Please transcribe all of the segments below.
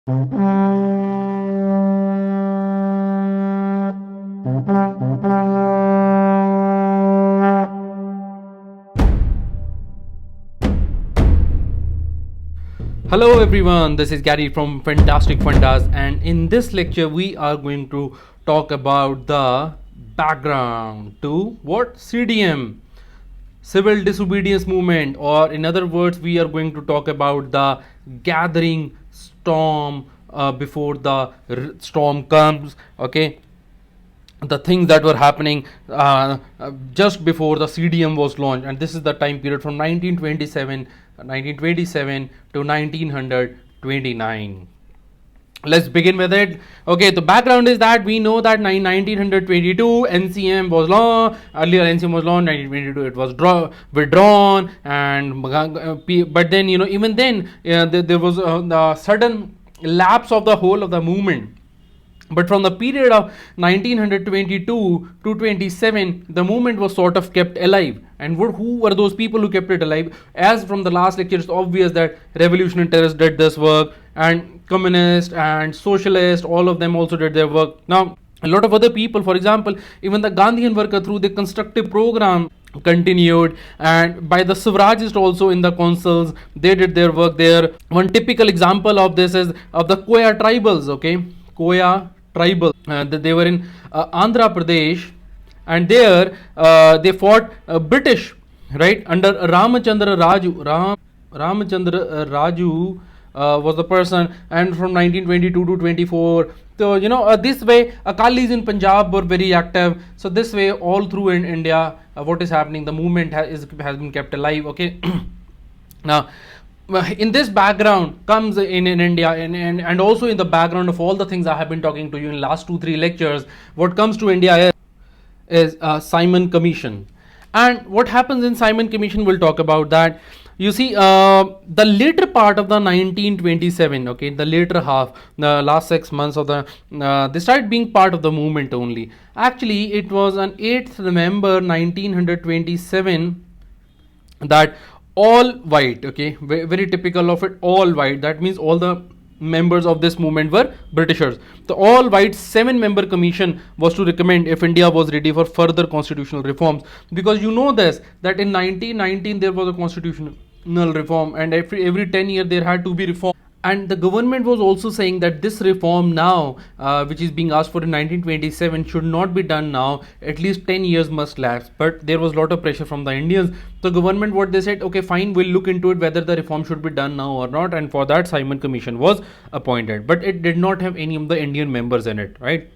Hello everyone, this is Gary from Fantastic Fundas, and in this lecture we are going to talk about the background to what? CDM, Civil Disobedience Movement, or in other words we are going to talk about the gathering storm before the storm comes. Okay, the things that were happening just before the CDM was launched, and this is the time period from 1927 to 1929. Let's begin with it. Okay, the background is that we know that 1922 NCM was launched. Earlier NCM was launched. 1922 it was withdrawn, and but then even then there was the sudden lapse of the whole of the movement. But from the period of 1922 to 27, the movement was sort of kept alive. And who were those people who kept it alive? As from the last lecture, it's obvious that revolutionary terrorists did this work, and communists and socialists, all of them also did their work. Now, a lot of other people, for example, even the Gandhian worker through the constructive program continued, and by the suffragists also in the councils, they did their work there. One typical example of this is of the Koya tribals. Okay, Koya tribal, they were in Andhra Pradesh, and there they fought British, right, under Ramachandra Raju. Ramachandra Raju was the person, and from 1922 to 24. So this way Akalis in Punjab were very active. So this way all through in India, what is happening, the movement has been kept alive. Okay. Now, in this background comes in India, and also in the background of all the things I have been talking to you in last 2-3 lectures, what comes to India is Simon Commission. And what happens in Simon Commission, we'll talk about that. You see, the later part of the 1927, okay, the later half, the last 6 months of the, they started being part of the movement only. Actually, it was on 8th November 1927 that all white, okay, very typical of it, all white, that means all the members of this movement were Britishers. The all white 7-member commission was to recommend if India was ready for further constitutional reforms, because you know this, that in 1919 there was a constitutional reform, and every 10 years there had to be reform. And the government was also saying that this reform now, which is being asked for in 1927, should not be done now. At least 10 years must lapse. But there was a lot of pressure from the Indians. The government, what they said, okay, fine, we'll look into it whether the reform should be done now or not. And for that, Simon Commission was appointed. But it did not have any of the Indian members in it, right?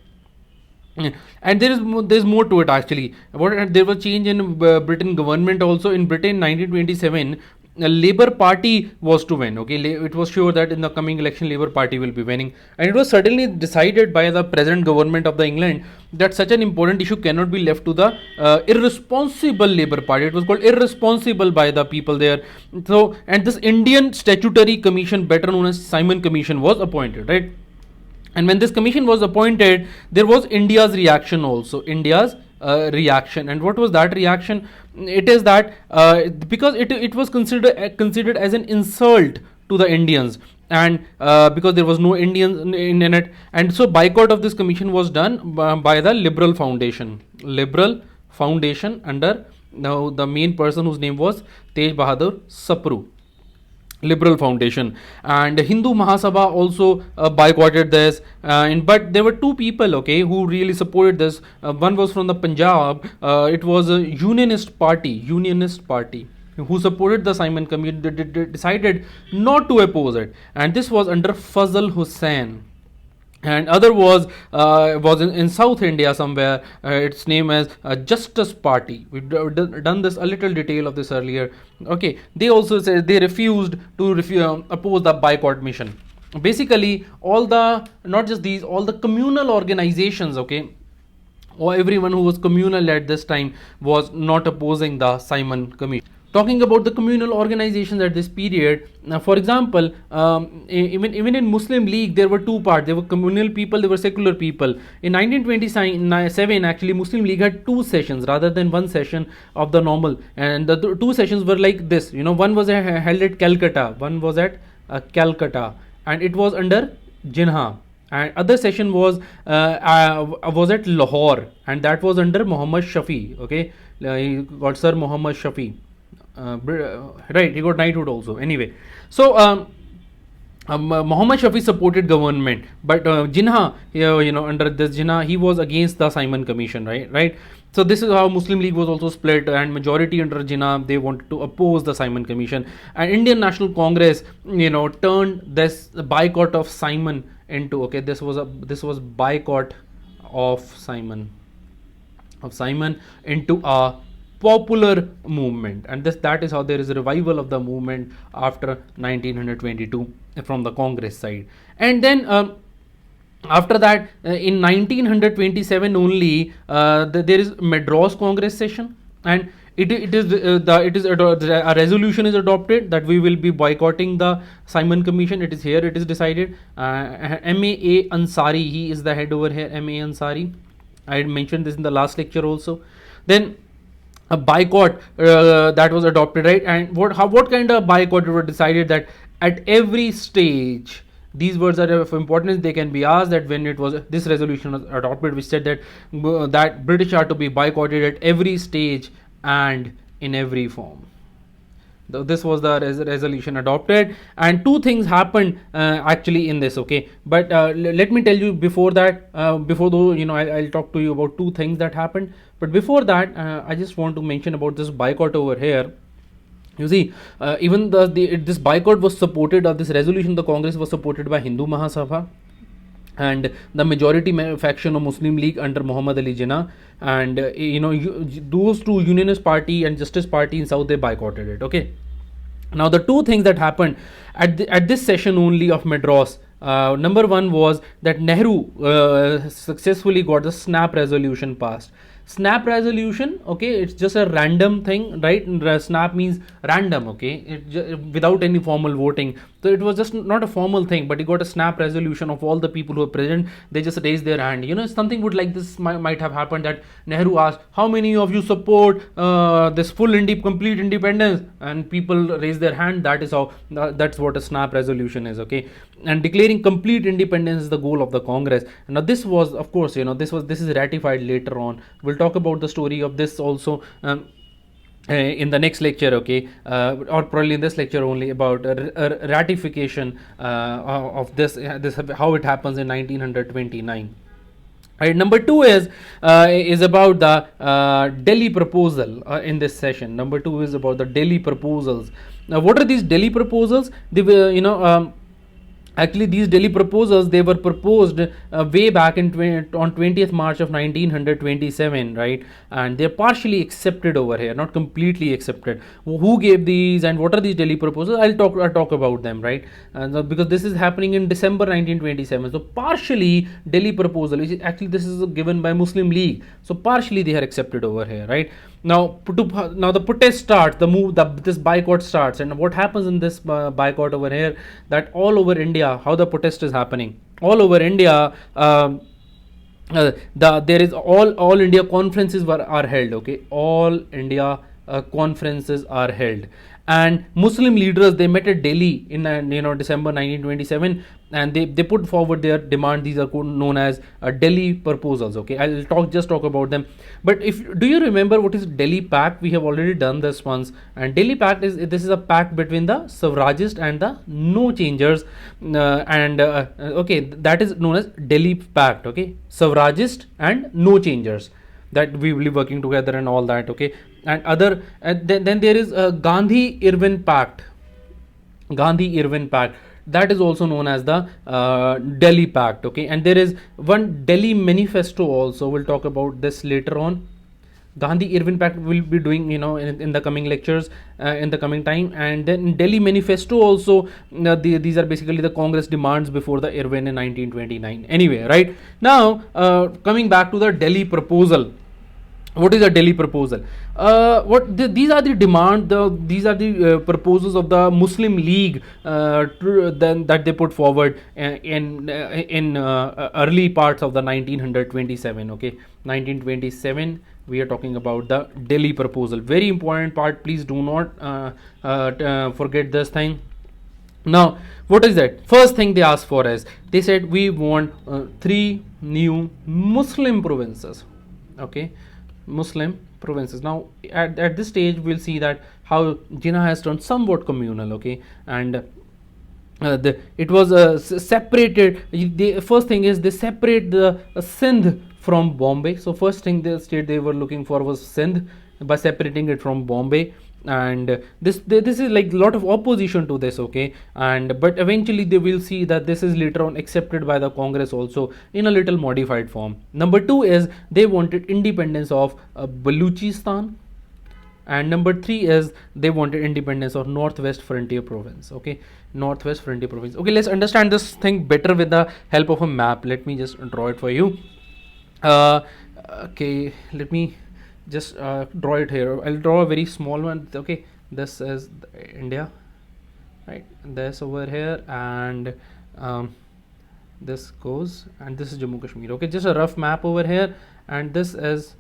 And there's more to it actually. There was change in Britain government also. In Britain, 1927. A Labour Party was to win. Okay, it was sure that in the coming election Labour Party will be winning, and it was suddenly decided by the present government of the England that such an important issue cannot be left to the irresponsible Labour Party. It was called irresponsible by the people there. So, and this Indian Statutory Commission, better known as Simon Commission, was appointed, right? And when this commission was appointed, there was India's reaction also. India's reaction. And what was that reaction? It is that because it was considered as an insult to the Indians, and because there was no Indians in it, and so boycott of this commission was done by the Liberal Foundation under the main person whose name was Tej Bahadur Sapru. Liberal Foundation, and Hindu Mahasabha also boycotted this, but there were two people, okay, who really supported this. One was from the Punjab. It was a unionist party who supported the Simon Commission, decided not to oppose it, and this was under Fazl Hussain. And other was in South India somewhere. Its name as Justice Party. We've done this a little detail of this earlier. Okay, they also said they refused to oppose the boycott mission. Basically, all the communal organizations, okay, or everyone who was communal at this time was not opposing the Simon Commission. Talking about the communal organizations at this period, for example, even in Muslim League there were two parts. There were communal people, there were secular people. In 1927, actually, Muslim League had two sessions rather than one session of the normal, and the two sessions were like this. One was held at Calcutta, one was at Calcutta, and it was under Jinnah. And other session was at Lahore, and that was under Muhammad Shafi. Okay, he got Sir Muhammad Shafi. Right, he got knighthood also. Anyway, so Muhammad Shafi supported government, but Jinnah, under this Jinnah, he was against the Simon Commission, right. So this is how Muslim League was also split, and majority under Jinnah, they wanted to oppose the Simon Commission, and Indian National Congress, turned this boycott of Simon into, okay, this was boycott of Simon into a popular movement, and that is how there is a revival of the movement after 1922 from the Congress side. And then after that, in 1927 only, there is Madras Congress session, and a resolution is adopted that we will be boycotting the Simon Commission. It is here, it is decided. M.A. Ansari, he is the head over here. M.A. Ansari, I had mentioned this in the last lecture also. Then a boycott that was adopted, right? And what kind of boycott it was decided, that at every stage, these words are of importance, they can be asked, that when it was this resolution was adopted, which said that British are to be boycotted at every stage and in every form. This was the resolution adopted, and two things happened actually in this, okay. But let me tell you before that, before though, I'll talk to you about two things that happened. But before that, I just want to mention about this boycott over here. You see, even this boycott was supported, or this resolution, the Congress was supported by Hindu Mahasabha and the majority faction of Muslim League under Muhammad Ali Jinnah, and those two, Unionist Party and Justice Party in South, they boycotted it. Okay. Now the two things that happened at this session only of Madras, number one was that Nehru successfully got the SNAP resolution passed. SNAP resolution, okay, it's just a random thing, right? SNAP means random, okay, without any formal voting. So it was just not a formal thing, but he got a SNAP resolution of all the people who were present. They just raised their hand. Something would like this might have happened, that Nehru asked, how many of you support this complete independence? And people raise their hand. That is how, that's what a SNAP resolution is, okay. And declaring complete independence is the goal of the Congress. Now this was, of course, this is ratified later on. We'll talk about the story of this also in the next lecture, okay, or probably in this lecture only, about ratification of this how it happens in 1929. Right, number two is about the Delhi proposal in this session. Number two is about the Delhi proposals. Now, what are these Delhi proposals? They were, actually, these Delhi proposals, they were proposed way back on 20th March of 1927, right? And they're partially accepted over here, not completely accepted. Who gave these and what are these Delhi proposals? I'll talk about them, right? Because this is happening in December 1927. So partially Delhi proposal, which is actually, this is given by Muslim League. So partially they are accepted over here, right? Now the protest starts, this boycott starts, and what happens in this boycott over here, that all over India, how the protest is happening all over India, there is all India conferences are held, okay, all India conferences are held, and Muslim leaders, they met at Delhi in December 1927, and they put forward their demand. These are known as Delhi proposals, okay. I'll talk about them. But do you remember what is Delhi Pact? We have already done this once, and Delhi Pact is a pact between the suffragists and the no changers, okay, that is known as Delhi Pact, okay, suffragists and no changers, that we will be working together and all that, okay. And then there is a Gandhi-Irwin Pact. That is also known as the Delhi Pact, okay. And there is one Delhi Manifesto also. We'll talk about this later on. Gandhi-Irwin Pact we'll be doing, in the coming lectures, in the coming time. And then Delhi Manifesto also, these are basically the Congress demands before the Irwin in 1929. Anyway, right now, coming back to the Delhi proposal. What is a Delhi proposal? These are the these are the proposals of the Muslim League that they put forward in early parts of the 1927. Okay, 1927. We are talking about the Delhi proposal. Very important part. Please do not forget this thing. Now, what is that? First thing they asked for is, they said we want 3 new Muslim provinces. Okay, Muslim provinces. Now, at this stage, we'll see that how Jinnah has turned somewhat communal. Okay, and it was separated. The first thing is they separate the Sindh from Bombay. So first thing the state they were looking for was Sindh by separating it from Bombay. And this is like a lot of opposition to this. Okay, and but eventually they will see that this is later on accepted by the Congress also in a little modified form. Number 2 is they wanted independence of Baluchistan, and number 3 is they wanted independence of Northwest Frontier Province. Okay, Northwest Frontier Province. Okay, let's understand this thing better with the help of a map. Let me just draw it for you. Okay, let me just draw it here. I'll draw a very small one. Okay, this is India, right? This over here, and this goes, and this is Jammu Kashmir. Okay, just a rough map over here, and this is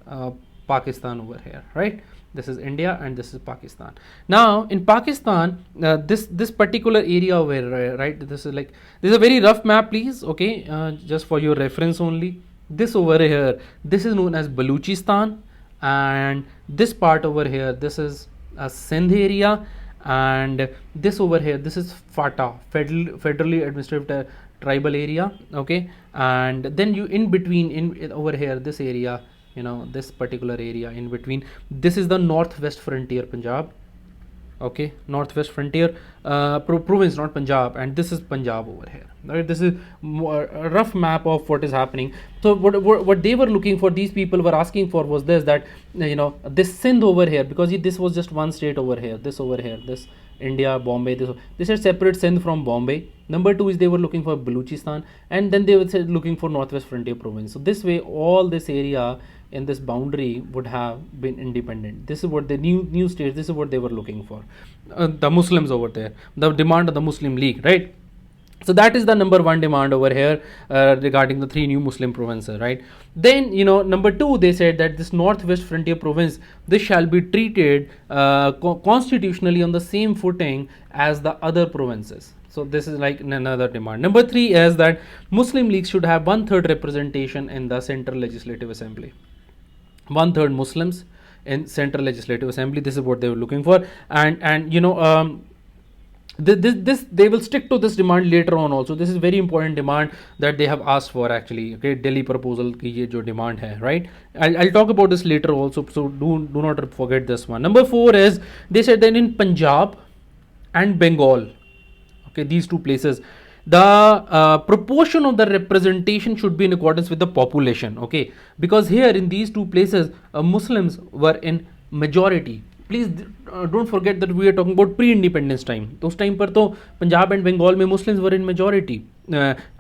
Pakistan over here, right? This is India and this is Pakistan. Now in Pakistan, this particular area over here, right? This is a very rough map, please. Okay, just for your reference only. This over here, this is known as Baluchistan, and this part over here, this is a Sindh area, and this over here, this is FATA, federally administrative tribal area. Okay, and then you in between in over here, this area, you know, this particular area in between, this is the Northwest Frontier Punjab. Okay, Northwest Frontier province, not Punjab, and this is Punjab over here, right? This is a rough map of what is happening. So what they were looking for, these people were asking for, was this, that you know, this Sindh over here, because this was just one state over here, this over here, this India, Bombay, this said separate Sindh from Bombay. Number 2 is they were looking for Baluchistan, and then they were looking for Northwest Frontier Province. So this way, all this area in this boundary would have been independent. This is what the new states, this is what they were looking for. The Muslims over there, the demand of the Muslim League, right? So that is the number 1 demand over here regarding the 3 new Muslim provinces, right? Then, you know, number 2, they said that this Northwest Frontier Province, this shall be treated constitutionally on the same footing as the other provinces. So this is like another demand. Number 3 is that Muslim League should have 1/3 representation in the Central Legislative Assembly. 1/3 Muslims in Central Legislative Assembly. This is what they were looking for, and you know, this they will stick to this demand later on also. This is very important demand that they have asked for actually. Okay, Delhi proposal ki ye jo demand hai, right? I'll talk about this later also, so do not forget this one. Number 4 is they said that in Punjab and Bengal, okay, these 2 places, the proportion of the representation should be in accordance with the population. Okay, because here in these 2 places, Muslims were in majority. Please don't forget that we are talking about pre-independence time. Those time par to Punjab and Bengal mein Muslims were in majority,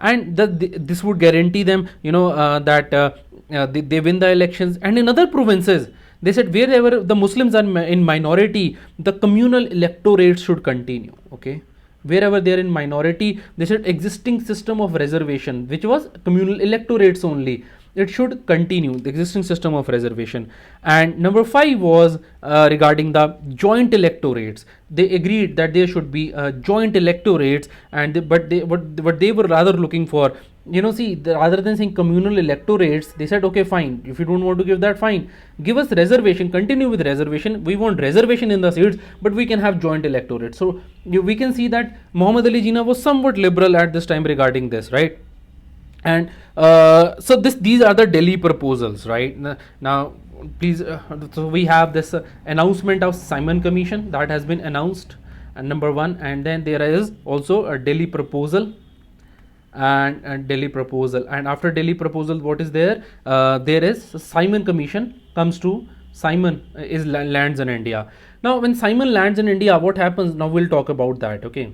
and this would guarantee them, you know, that they win the elections. And in other provinces, they said wherever the Muslims are in minority, the communal electorates should continue. Okay, wherever they are in minority, they said existing system of reservation, which was communal electorates only, it should continue, the existing system of reservation. And number 5 was regarding the joint electorates. They agreed that there should be joint electorates, and what they were rather looking for, you know, see, rather than saying communal electorates, they said, okay, fine, if you don't want to give that, fine, give us reservation, continue with reservation. We want reservation in the seats, but we can have joint electorates. So we can see that Muhammad Ali Jinnah was somewhat liberal at this time regarding this, right? And so these are the Delhi proposals, right? Now please, so we have this announcement of Simon Commission that has been announced, and number 1, and then there is also a Delhi proposal, and Delhi proposal, and after Delhi proposal, what is there? There is Simon Commission comes to Simon is lands in India. Now when Simon lands in India, what happens? Now we'll talk about that. Okay,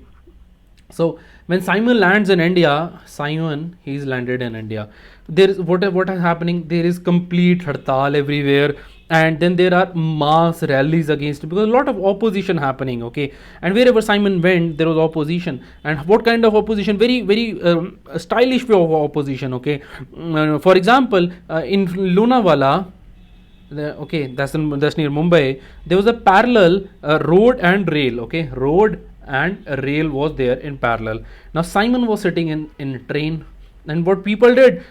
so when Simon lands in India, Simon, he's landed in India. There is what is happening? There is complete hartal everywhere, and then there are mass rallies against it, because a lot of opposition happening. Okay, and wherever Simon went, there was opposition. And what kind of opposition? Very stylish way of opposition. Okay, for example, in Lonavala, okay, that's near Mumbai, there was a parallel road and rail. Okay, road and a rail was there in parallel. Now Simon was sitting in a train, and what people did,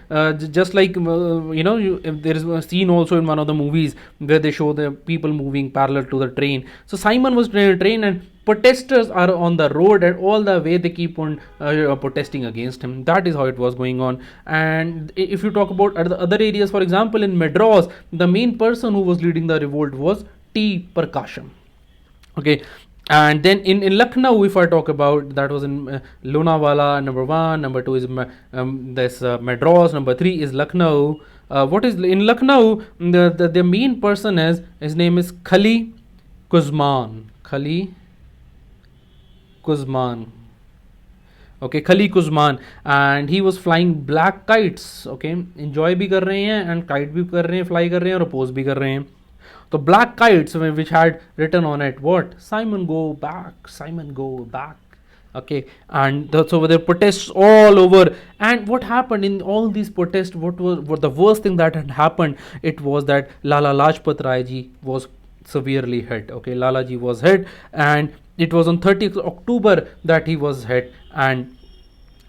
just like if there is a scene also in one of the movies where they show the people moving parallel to the train. So Simon was in a train, and protesters are on the road, and all the way they keep on protesting against him. That is how it was going on. And if you talk about other areas, for example, in Madras, the main person who was leading the revolt was T Prakasham. Okay. And then in Lucknow, if I talk about, that was in Lonavala, number 1, number 2 is this Madras, number 3 is Lucknow. What is in Lucknow? The main person is, his name is Khali Kuzman. Okay, Khali Kuzman, and he was flying black kites. Okay, enjoy भी कर रहे हैं and kite भी कर रहे हैं, fly कर रहे हैं और oppose भी कर रहे हैं. So black kites which had written on it what? Simon go back, Simon go back. Okay, and so there were protests all over. And what happened in all these protests? What the worst thing that had happened? It was that Lala Lajpat Rai ji was severely hit. Okay, Lala ji was hit, and it was on 30th October that he was hit, and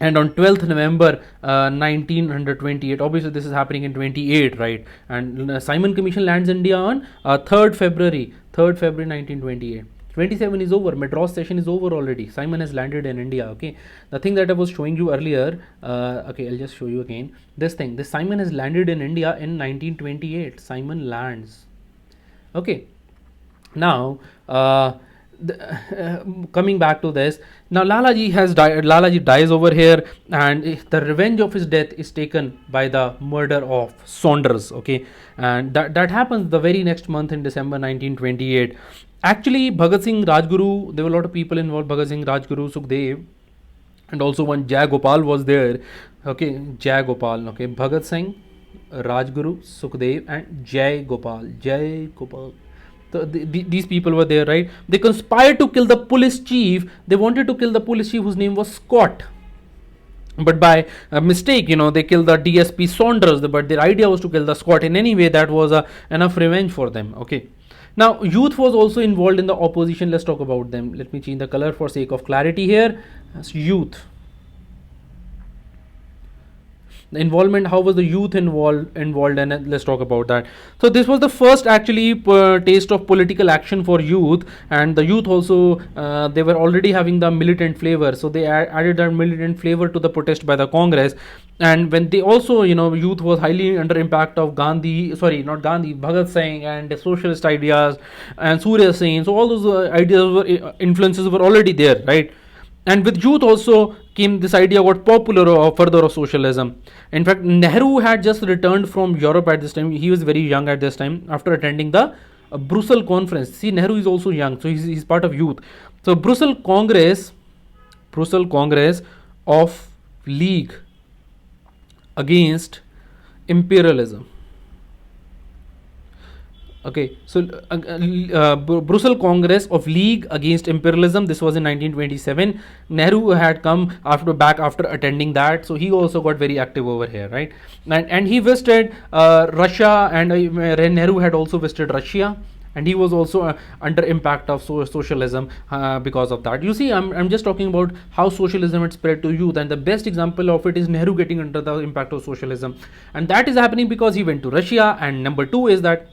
on 12th November 1928, obviously this is happening in 28, right? And Simon Commission lands India on 3rd February 1928. 27 is over, Madras session is over already. Simon has landed in India. Okay, the thing that I was showing you earlier, okay, I'll just show you again. This Simon has landed in India in 1928. Simon lands. Okay, now coming back to this, now Lalaji has died. Lalaji dies over here, and the revenge of his death is taken by the murder of Saunders. Okay, and that happens the very next month in December 1928. Actually, Bhagat Singh, Rajguru, there were a lot of people involved. Bhagat Singh, Rajguru, Sukhdev, and also one Jai Gopal was there. Okay, Jai Gopal. Okay, Bhagat Singh, Rajguru, Sukhdev, and Jai Gopal. So these people were there, right? They conspired to kill the police chief. They wanted to kill the police chief whose name was Scott. But by mistake, they killed the DSP Saunders. But their idea was to kill the Scott. In any way, that was enough revenge for them. Okay. Now, youth was also involved in the opposition. Let's talk about them. Let me change the color for sake of clarity here. Youth. The involvement, how was the youth involved, and let's talk about that. So this was the first actually taste of political action for youth, and the youth also they were already having the militant flavor, so they added that militant flavor to the protest by the Congress. And when they also, youth was highly under impact of Bhagat Singh and the socialist ideas and Surya Sen. So all those influences were already there, right? And with youth also came this idea got popular further of socialism. In fact, Nehru had just returned from Europe at this time. He was very young at this time after attending the Brussels conference. See, Nehru is also young, so he's part of youth. So Brussels Congress of League against imperialism. Okay, so Brussels Congress of League against Imperialism. This was in 1927. Nehru had come back after attending that, so he also got very active over here, right? And he visited Russia, and Nehru had also visited Russia, and he was also under impact of socialism because of that. You see, I'm just talking about how socialism had spread to youth, and the best example of it is Nehru getting under the impact of socialism, and that is happening because he went to Russia. And number 2 is that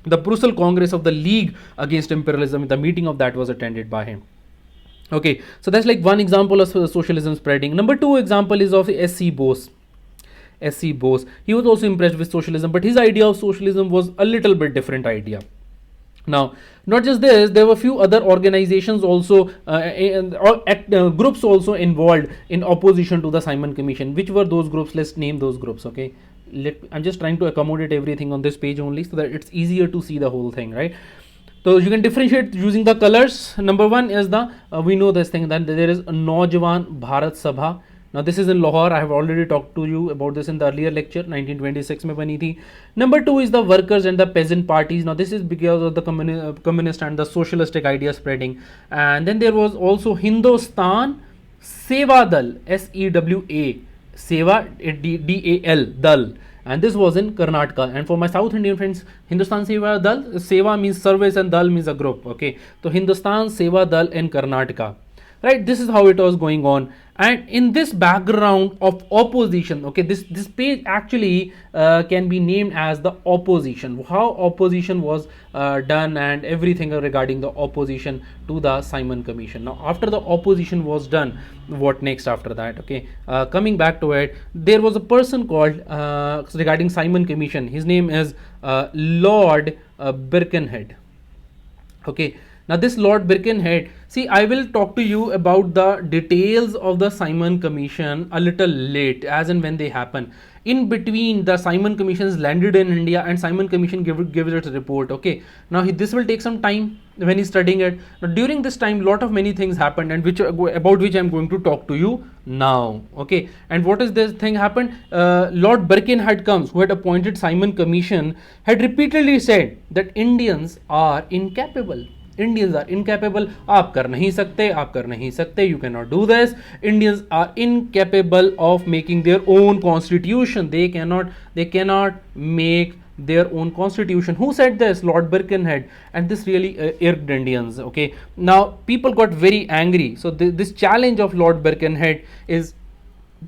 the Brussels Congress of the League against Imperialism, the meeting of that was attended by him. Okay, so that's like one example of socialism spreading. Number 2 example is of S.C. Bose. S.C. Bose. He was also impressed with socialism, but his idea of socialism was a little bit different idea. Now, not just this, there were a few other organizations also, groups also involved in opposition to the Simon Commission. Which were those groups? Let's name those groups, okay? I'm just trying to accommodate everything on this page only so that it's easier to see the whole thing, right? So you can differentiate using the colors. Number 1 is we know this thing that there is a Naujawan Bharat Sabha. Now this is in Lahore. I have already talked to you about this in the earlier lecture. 1926 mein bani thi. Number 2 is the workers and the peasant parties. Now this is because of the communist and the socialistic idea spreading. And then there was also Hindustan Seva Dal, SEWA, Seva DAL, Dal, and this was in Karnataka. And for my South Indian friends, Hindustan Seva Dal, Seva means service and Dal means a group. Okay, so Hindustan Seva Dal in Karnataka. right? This is how it was going on. And in this background of opposition, okay, this page actually can be named as the opposition, how opposition was done and everything regarding the opposition to the Simon Commission. Now after the opposition was done, what next after that? Okay, coming back to it, there was a person called regarding Simon Commission, his name is Lord Birkenhead. Okay, now this Lord Birkenhead, see, I will talk to you about the details of the Simon Commission a little late, as and when they happen. In between, the Simon Commission is landed in India and Simon Commission gives its report. Okay, now this will take some time when he's studying it. Now during this time, lot of many things happened, and about which I'm going to talk to you now. Okay, and what is this thing happened? Lord Birkenhead comes, who had appointed Simon Commission, had repeatedly said that Indians are incapable. Indians are incapable. आप कर नहीं सकते, आप कर नहीं सकते. You cannot do this. Indians are incapable of making their own constitution. They cannot make their own constitution. Who said this? Lord Birkenhead. And this really irked Indians. Okay. Now people got very angry. So this challenge of Lord Birkenhead is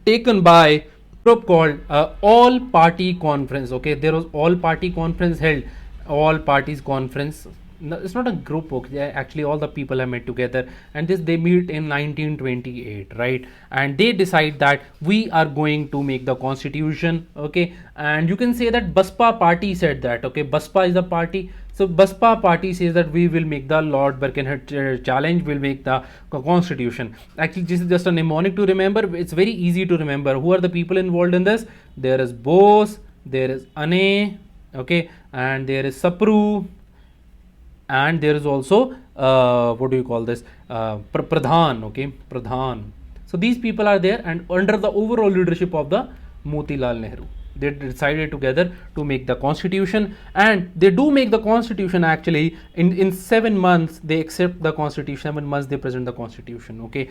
taken by group called All Party Conference. Okay, there was All Party Conference held. All Parties Conference. No, it's not a group. Okay, actually all the people are met together, and they meet in 1928, right? And they decide that we are going to make the constitution. Okay, and you can say that Baspa party said that. Okay, Baspa is a party. So Baspa party says that we will make the Lord Birkenhead challenge, will make the constitution. Actually, this is just a mnemonic to remember. It's very easy to remember. Who are the people involved in this? There is Bose, there is Ane, okay, and there is Sapru, and there is also what do you call this, Pradhan. Okay, Pradhan. So these people are there, and under the overall leadership of the Motilal Nehru, they decided together to make the constitution, and they do make the constitution. Actually in 7 months they accept the constitution. 7 months they present the constitution. Okay,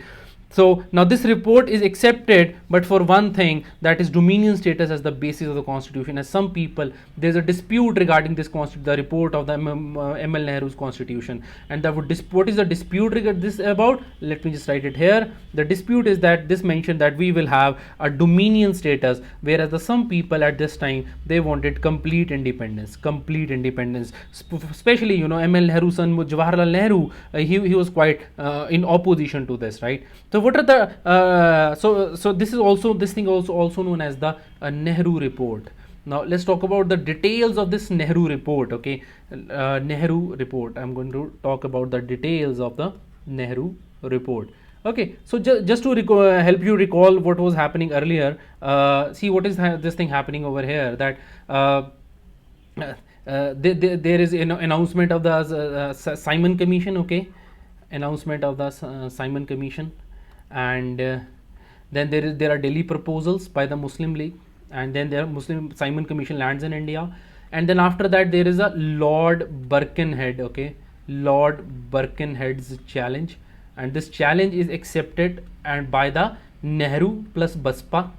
so now this report is accepted, but for one thing, that is dominion status as the basis of the constitution. As some people, there's a dispute regarding this the report of the ML Nehru's constitution, and what is the dispute regarding this about? Let me just write it here. The dispute is that this mentioned that we will have a dominion status, whereas the some people at this time, they wanted complete independence. Especially, ML Nehru's son Jawaharlal Nehru, he was quite in opposition to this, right? So what are the so this thing also known as the Nehru report. Now let's talk about the details of this Nehru report. Okay, Nehru report. I'm going to talk about the details of the Nehru report. Okay, so just to help you recall what was happening earlier. See what is this thing happening over here, that there is an announcement of the Simon Commission. Okay, announcement of the Simon Commission, and then there are Delhi proposals by the Muslim League, and then there Muslim Simon Commission lands in India, and then after that there is a Lord Birkenhead. Okay, Lord Birkenhead's challenge, and this challenge is accepted and by the Nehru plus Baspa,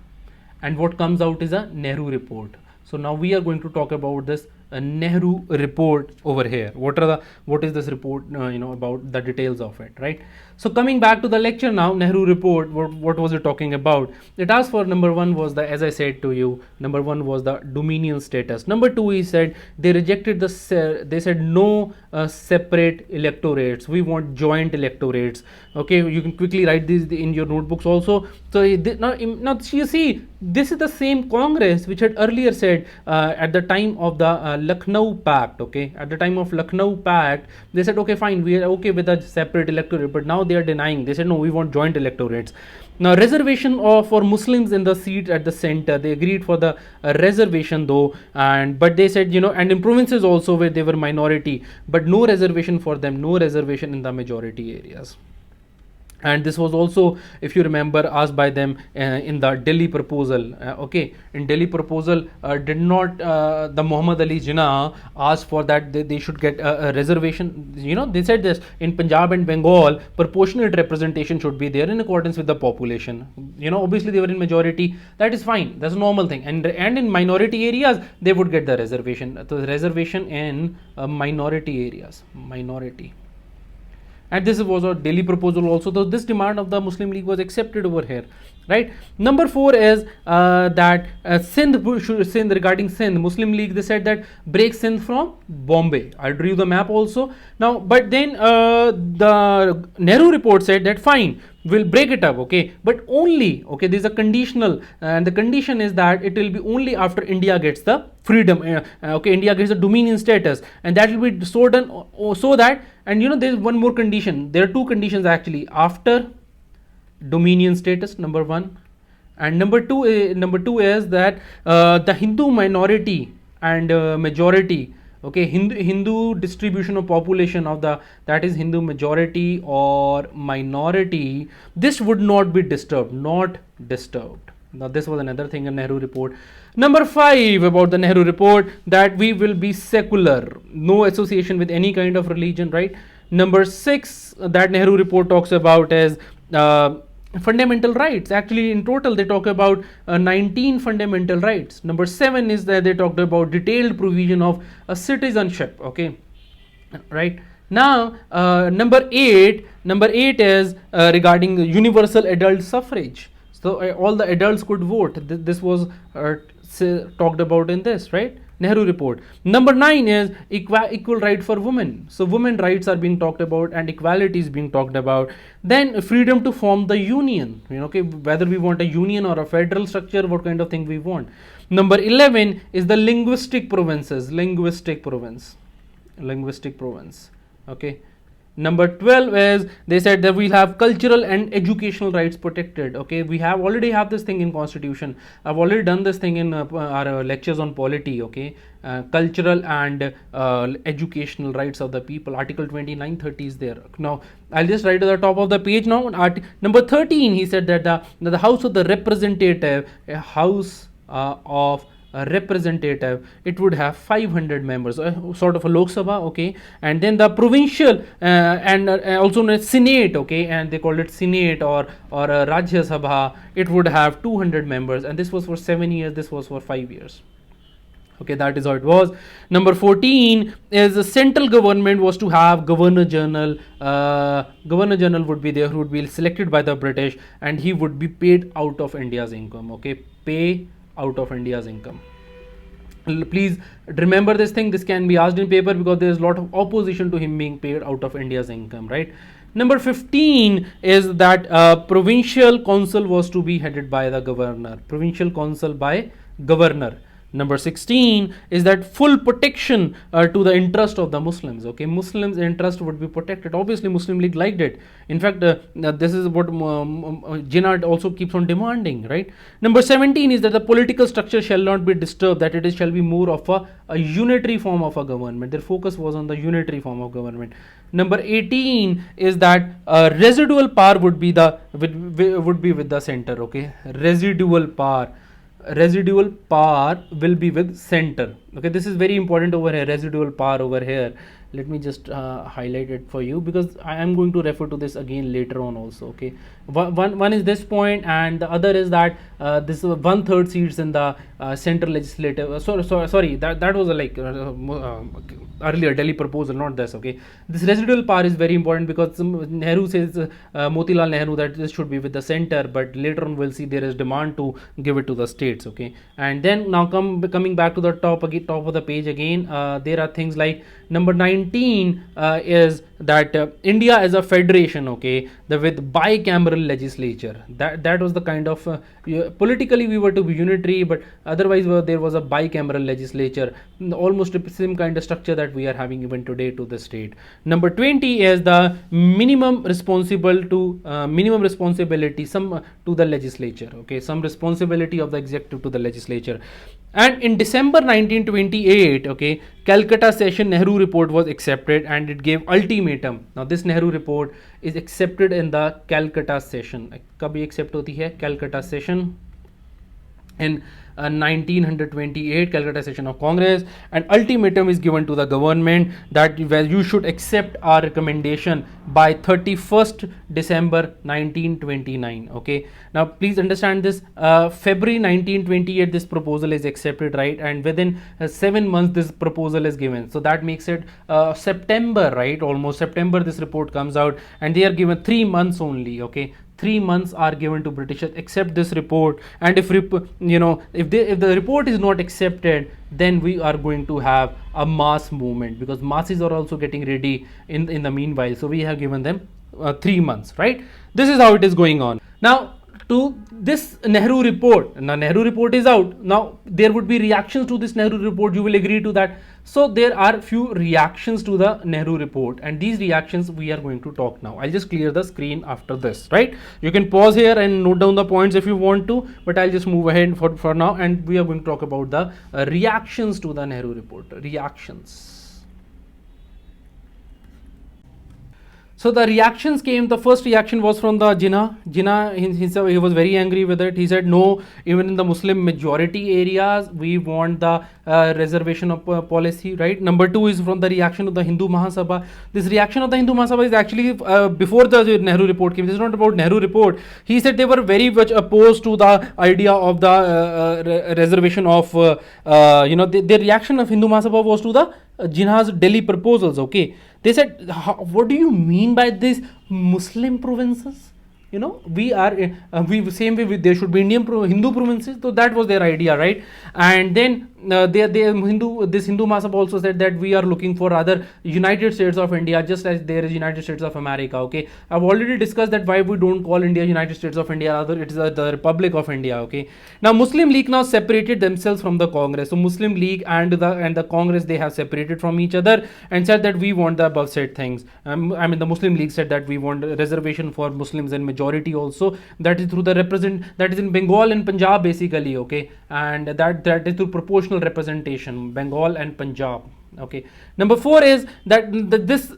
and what comes out is a Nehru report. So now we are going to talk about this Nehru report over here. What is this report, about the details of it, right? So coming back to the lecture now, Nehru report, what was it talking about? It asked for, number one was the, as I said to you, number one was the dominion status. Number two, he said they rejected they said no separate electorates. We want joint electorates. Okay, you can quickly write this in your notebooks also. So now you see, this is the same Congress which had earlier said at the time of the Lucknow Pact. Okay, at the time of Lucknow Pact, they said okay, fine, we are okay with a separate electorate, but now they are denying. They said no, we want joint electorates. Now reservation for Muslims in the seat at the center, they agreed for the reservation though, but they said, and in provinces also where they were minority, but no reservation for them, no reservation in the majority areas. And this was also, if you remember, asked by them in the Delhi proposal. Okay, in Delhi proposal, did not the Muhammad Ali Jinnah ask for that they should get a reservation? They said this in Punjab and Bengal, proportionate representation should be there in accordance with the population. Obviously they were in majority. That is fine. That's a normal thing. And in minority areas, they would get the reservation. So the reservation in minority areas, minority. and this was a Delhi proposal also. So this demand of the Muslim League was accepted over here, right? Number 4 is that Sindh, regarding Sindh, Muslim League, they said that break Sindh from Bombay. I drew the map also. Now, but then the Nehru report said that fine, we'll break it up, okay, but only, okay, there's a conditional, and the condition is that it will be only after India gets the freedom, okay, India gets the dominion status, and that will be so done, so that, and you know, there's one more condition, there are two conditions actually, after dominion status, number 1, and number 2 is that the Hindu minority and majority, okay, Hindu distribution of population of the, that is Hindu majority or minority, this would not be disturbed, not disturbed. Now this was another thing in Nehru report. Number 5 about the Nehru report, that we will be secular, no association with any kind of religion, right? Number 6 that Nehru report talks about is fundamental rights. Actually, in total they talk about 19 fundamental rights. Number 7 is that they talked about detailed provision of a citizenship, okay, right? Now number 8 is regarding the universal adult suffrage. So all the adults could vote. This was talked about in this, right, Nehru report. Number 9 is equal right for women. So women rights are being talked about and equality is being talked about. Then freedom to form the union, you know, okay, whether we want a union or a federal structure, what kind of thing we want. Number 11 is the linguistic provinces, linguistic province, okay. Number 12 is they said that we'll have cultural and educational rights protected, okay. We have already have this thing in constitution. I've already done this thing in our lectures on polity, okay. Cultural and educational rights of the people, article 29, 30 is there. Now I'll just write to the top of the page now. Number 13, he said that the house of the representative, a house of a representative, it would have 500 members, sort of a Lok Sabha, okay. And then the provincial and also known as Senate, okay, and they called it Senate or Rajya Sabha, it would have 200 members, and this was for 7 years, this was for 5 years. Okay, that is how it was. Number 14 is the central government was to have Governor General. Governor General would be there, who would be selected by the British, and he would be paid out of India's income, okay, pay out of India's income. Please remember this thing, this can be asked in paper because there is a lot of opposition to him being paid out of India's income, right? Number 15 is that provincial council was to be headed by the governor, provincial council by governor. Number 16 is that full protection to the interest of the Muslims, okay, Muslims' interest would be protected. Obviously Muslim League liked it. In fact, this is what Jinnah also keeps on demanding, right? Number 17 is that the political structure shall not be disturbed, that it shall be more of a unitary form of a government. Their focus was on the unitary form of government. Number 18 is that residual power would be with the center, okay, residual power will be with center, okay. This is very important over here, residual power over here. Let me just highlight it for you because I am going to refer to this again later on also, okay. One is this point, and the other is that this 1/3 seats in the central legislative, sorry, that was like earlier Delhi proposal, not this, okay. This residual power is very important because Nehru says, Motilal Nehru, that this should be with the center, but later on we'll see there is demand to give it to the states, okay. And then now coming back to the top of the page again, there are things like number 19 is that India as a federation, okay, with bicameral legislature. That was the kind of politically we were to be unitary, but otherwise there was a bicameral legislature, almost the same kind of structure that we are having even today to the state. Number 20 is the minimum responsibility to the legislature, okay, some responsibility of the executive to the legislature. And in December 1928, okay, Calcutta session Nehru report was accepted and it gave ultimatum. Now this Nehru report is accepted in the Calcutta session. कभी accept होती है Calcutta session? in 1928 Calcutta session of Congress, and ultimatum is given to the government that you should accept our recommendation by 31st December 1929. Okay, now please understand this, February 1928 this proposal is accepted, right, and within 7 months this proposal is given, so that makes it September, right, almost September this report comes out, and they are given 3 months only. Okay, 3 months are given to Britishers, accept this report, and if the report is not accepted, then we are going to have a mass movement, because masses are also getting ready in the meanwhile. So we have given them 3 months, right? This is how it is going on. Now to this Nehru report, now Nehru report is out. Now there would be reactions to this Nehru report, you will agree to that. So there are few reactions to the Nehru report, and these reactions we are going to talk now. I'll just clear the screen after this, right? You can pause here and note down the points if you want to, but I'll just move ahead for now, and we are going to talk about the reactions to the Nehru report. Reactions. So the reactions came, the first reaction was from the Jinnah. Jinnah, he was very angry with it. He said, no, even in the Muslim majority areas, we want the reservation of policy, right? Number two is from the reaction of the Hindu Mahasabha. This reaction of the Hindu Mahasabha is actually before the Nehru report came. This is not about Nehru report. He said they were very much opposed to the idea of the reservation of, the reaction of Hindu Mahasabha was to the Jinnah's Delhi proposals. Okay, they said, what do you mean by these Muslim provinces? We are same way there should be Hindu provinces. So that was their idea, right? And then this Hindu Mahasabha also said that we are looking for other United States of India, just as there is United States of America. Okay, I've already discussed that why we don't call India United States of India, rather it is the Republic of India. Okay, now Muslim League now separated themselves from the Congress. So Muslim League and the Congress, they have separated from each other and said that we want the above said things. The Muslim League said that we want a reservation for Muslims and majority also, that is through the that is in Bengal and Punjab basically. Okay, and that is through proportional representation, Bengal and Punjab. Okay, number 4 is that this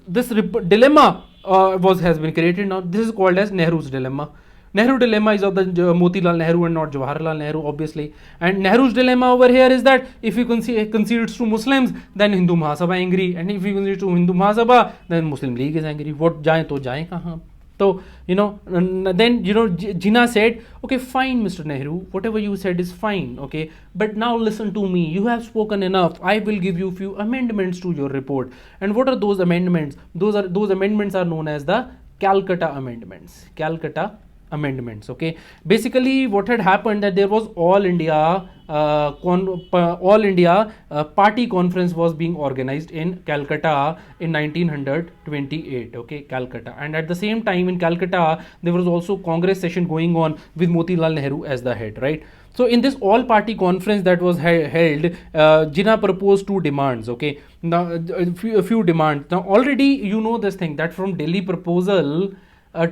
dilemma has been created. Now this is called as Nehru's dilemma. Nehru dilemma is of the Motilal Nehru and not Jawaharlal Nehru, obviously. And Nehru's dilemma over here is that if he concedes to Muslims, then Hindu Mahasabha angry, and if he concedes to Hindu Mahasabha, then Muslim League is angry. What jaye to jaye kahan? So, then, Jinnah said, okay, fine, Mr. Nehru, whatever you said is fine, okay, but now listen to me, you have spoken enough, I will give you few amendments to your report. And what are those amendments? Those amendments are known as the Calcutta Amendments. Okay, basically what had happened that there was all India party conference was being organized in Calcutta in 1928. Okay, Calcutta, and at the same time in Calcutta there was also Congress session going on with Motilal Nehru as the head, right? So in this all party conference that was held, Jinnah proposed 2 demands. Okay, now a few demands. Now already you know this thing that from Delhi proposal,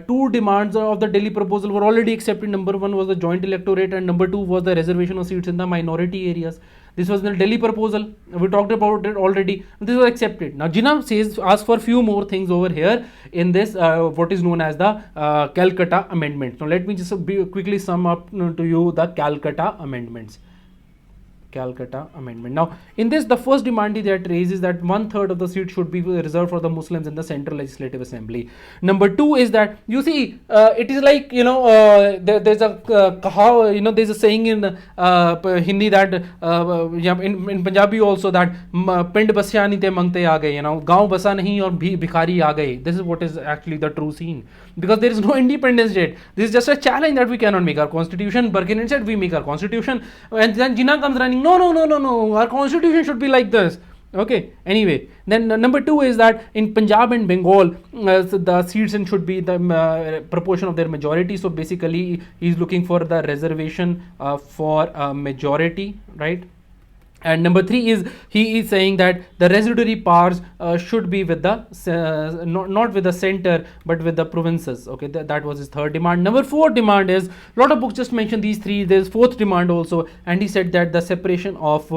2 demands of the Delhi proposal were already accepted. Number 1 was the joint electorate, and number 2 was the reservation of seats in the minority areas. This was the Delhi proposal. We talked about it already. This was accepted. Now Jinnah asks for few more things over here in this what is known as the Calcutta Amendments. Now let me just quickly sum up to you the Calcutta Amendments. Calcutta Amendment. Now, in this, the first demand that raises that 1/3 of the seat should be reserved for the Muslims in the Central Legislative Assembly. Number 2 is that, you see, it is like, there's a there's a saying in Hindi that in Punjabi also that pind basya nahi te mangte aa gaye, gaon basa nahi aur bhikhari aa gaye. This is what is actually the true scene, because there is no independence yet. This is just a challenge that we cannot make our constitution. Buchanan said we make our constitution, and then Jinnah comes running. No, our constitution should be like this. Okay, anyway, then number 2 is that in Punjab and Bengal, the seats should be the proportion of their majority. So basically, he's looking for the reservation for majority, right? And number 3 is he is saying that the residuary powers should be with the not with the center but with the provinces. Okay, that was his 3rd demand. Number 4 demand is, a lot of books just mentioned these 3. There's 4th demand also, and he said that the separation of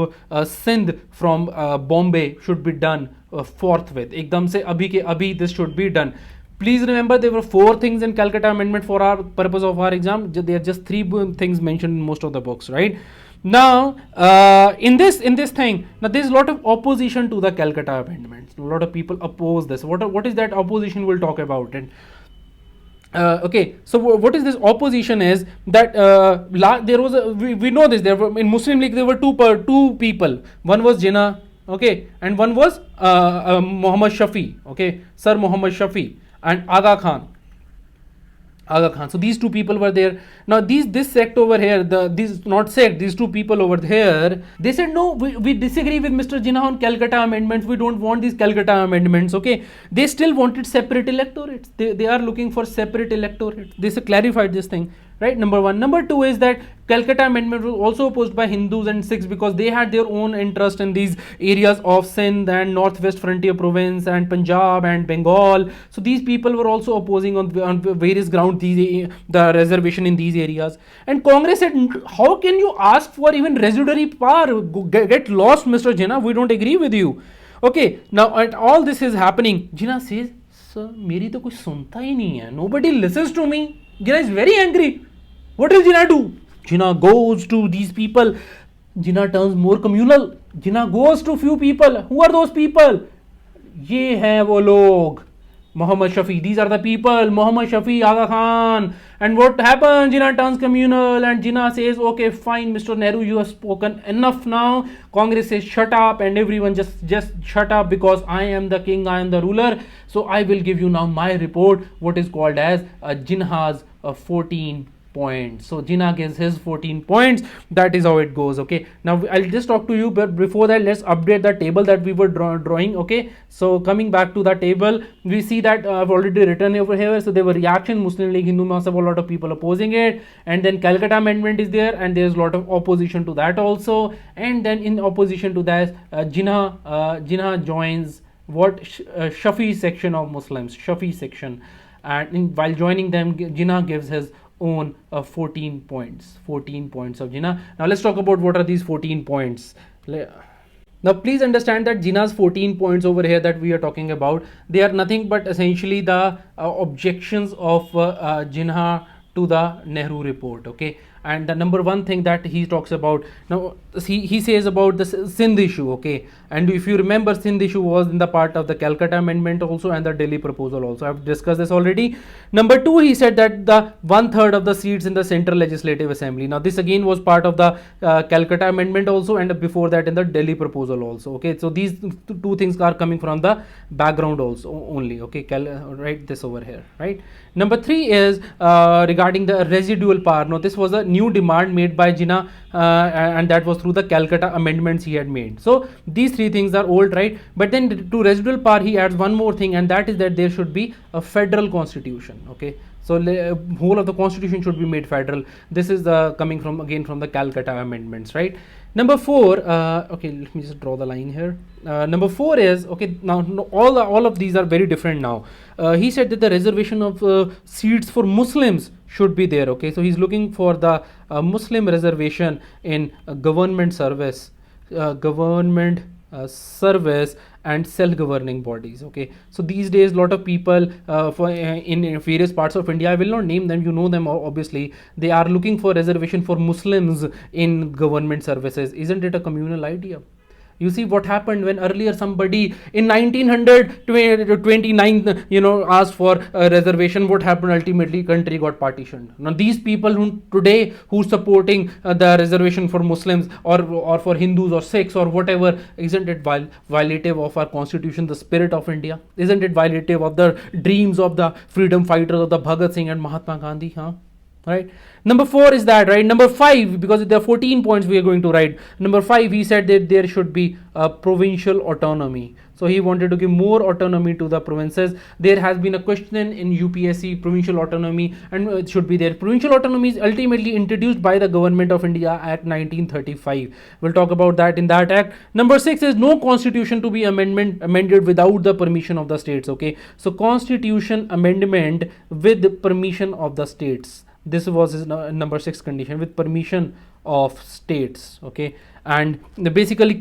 Sindh from Bombay should be done forthwith. Ekdam se abhi ke abhi this should be done. Please remember there were 4 things in Calcutta Amendment for our purpose of our exam. There are just 3 things mentioned in most of the books, right? Now, in this thing, now there is a lot of opposition to the Calcutta Amendments. A lot of people oppose this. What is that opposition? We'll talk about it. Okay, so what is this opposition is that there was we know this. There were in Muslim League there were two people. One was Jinnah, okay, and one was Muhammad Shafi, okay, Sir Muhammad Shafi and Aga Khan. So these two people were there. Now this sect over here, these two people over here, they said no, we disagree with Mr. Jinnah on Calcutta amendments. We don't want these Calcutta amendments. Okay, they still wanted separate electorates. They are looking for separate electorates. They clarified this thing, right? Number one. Number two is that Calcutta amendment was also opposed by Hindus and Sikhs because they had their own interest in these areas of Sindh and Northwest Frontier Province and Punjab and Bengal. So these people were also opposing on various grounds the reservation in these areas. And Congress said, how can you ask for even residuary power? Get lost, Mr. Jinnah. We don't agree with you. Okay, now all this is happening. Jinnah says, sir, meri to koi sunta hi nahi hai. Nobody listens to me. Jinnah is very angry. What will Jinnah do? Jinnah goes to these people. Jinnah turns more communal. Jinnah goes to few people. Who are those people? Ye hai wo log. Muhammad Shafi. These are the people. Muhammad Shafi, Aga Khan. And what happens? Jinnah turns communal and Jinnah says, okay, fine, Mr. Nehru, you have spoken enough now. Congress says, shut up, and everyone just shut up because I am the king, I am the ruler. So I will give you now my report, what is called as Jinnah's 14 points. So Jinnah gives his 14 points. That is how it goes. Okay, now I'll just talk to you, but before that let's update the table that we were drawing. Okay, so coming back to the table, we see that I've already written over here. So there were reaction, Muslim League, Hindu Mahasabha, a lot of people opposing it, and then Calcutta Amendment is there, and there's a lot of opposition to that also. And then in opposition to that, Jinnah joins what Shafi section of Muslims, Shafi section, and while joining them, Jinnah gives his own 14 points of Jinnah. Now let's talk about what are these 14 points. Now please understand that Jinnah's 14 points over here that we are talking about, they are nothing but essentially the objections of Jinnah to the Nehru report. Okay, and the number one thing that he talks about, now he says about the Sindh issue. Okay, and if you remember, Sindh issue was in the part of the Calcutta Amendment also and the Delhi proposal also. I've discussed this already. Number two, he said that the 1/3 of the seats in the Central Legislative Assembly. Now this again was part of the Calcutta Amendment also, and before that in the Delhi proposal also. Okay, so these two things are coming from the background also only. Okay, write this over here, right? Number three is regarding the residual power. Now this was a new demand made by Jinnah, and that was through the Calcutta amendments he had made. So these three things are old, right? But then to residual power he adds one more thing, and that is that there should be a federal constitution. Okay, so whole of the constitution should be made federal. This is coming from the Calcutta amendments, right? Number four, okay, let me just draw the line here. Number four is, okay, now all of these are very different now. He said that the reservation of seats for Muslims should be there. Okay, so he's looking for the Muslim reservation in government service, service and self-governing bodies. Okay, so these days a lot of people in various parts of India, I will not name them, you know them obviously, they are looking for reservation for Muslims in government services. Isn't it a communal idea? You see what happened when earlier somebody in 1929 asked for a reservation. What happened? Ultimately country got partitioned. Now these people who supporting the reservation for Muslims or for Hindus or Sikhs or whatever, isn't it violative of our constitution, the spirit of India? Isn't it violative of the dreams of the freedom fighters of the Bhagat Singh and Mahatma Gandhi? Right. Number four is that, right? Number five, because there are 14 points we are going to write. Number five, he said that there should be a provincial autonomy. So he wanted to give more autonomy to the provinces. There has been a question in UPSC, provincial autonomy, and it should be there. Provincial autonomy is ultimately introduced by the Government of India Act 1935. We'll talk about that in that act. Number six is no constitution to be amended without the permission of the states. Okay, so constitution amendment with permission of the states. This was his number 6 condition, with permission of states. Okay, and basically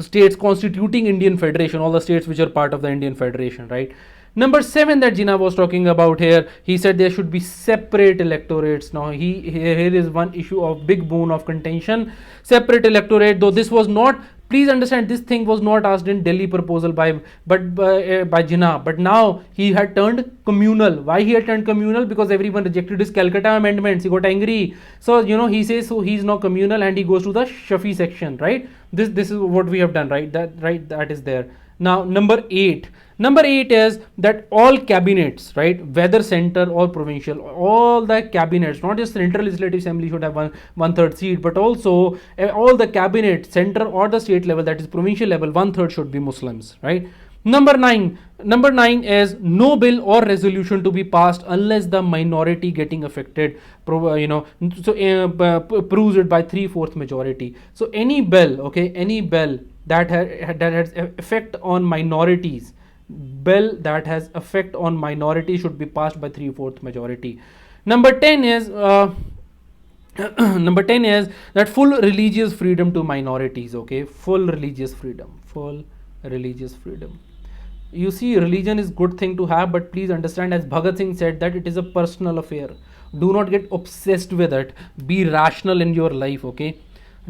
states constituting Indian Federation, all the states which are part of the Indian Federation, right? Number 7 that Jinnah was talking about here, he said there should be separate electorates. Now here is one issue of big bone of contention, separate electorate. Though this was not, please understand, this thing was not asked in Delhi proposal by Jinnah, but now he had turned communal. Why he had turned communal? Because everyone rejected his Calcutta amendments. He got angry. So he says, so he's now communal and he goes to the Shafi section, right? This is what we have done, right? That is there. Now number 8 is that all cabinets, right, whether center or provincial, all the cabinets, not just central legislative assembly should have one third seat, but also all the cabinet, center or the state level, that is provincial level, 1/3 should be Muslims, right? Number 9 is no bill or resolution to be passed unless the minority getting affected proves it by 3/4 majority. So any bill, okay, any bill that has effect on minorities, should be passed by 3/4 majority. Number 10 is that full religious freedom to minorities, okay, full religious freedom. You see, religion is good thing to have, but please understand, as Bhagat Singh said, that it is a personal affair. Do not get obsessed with it. Be rational in your life, okay?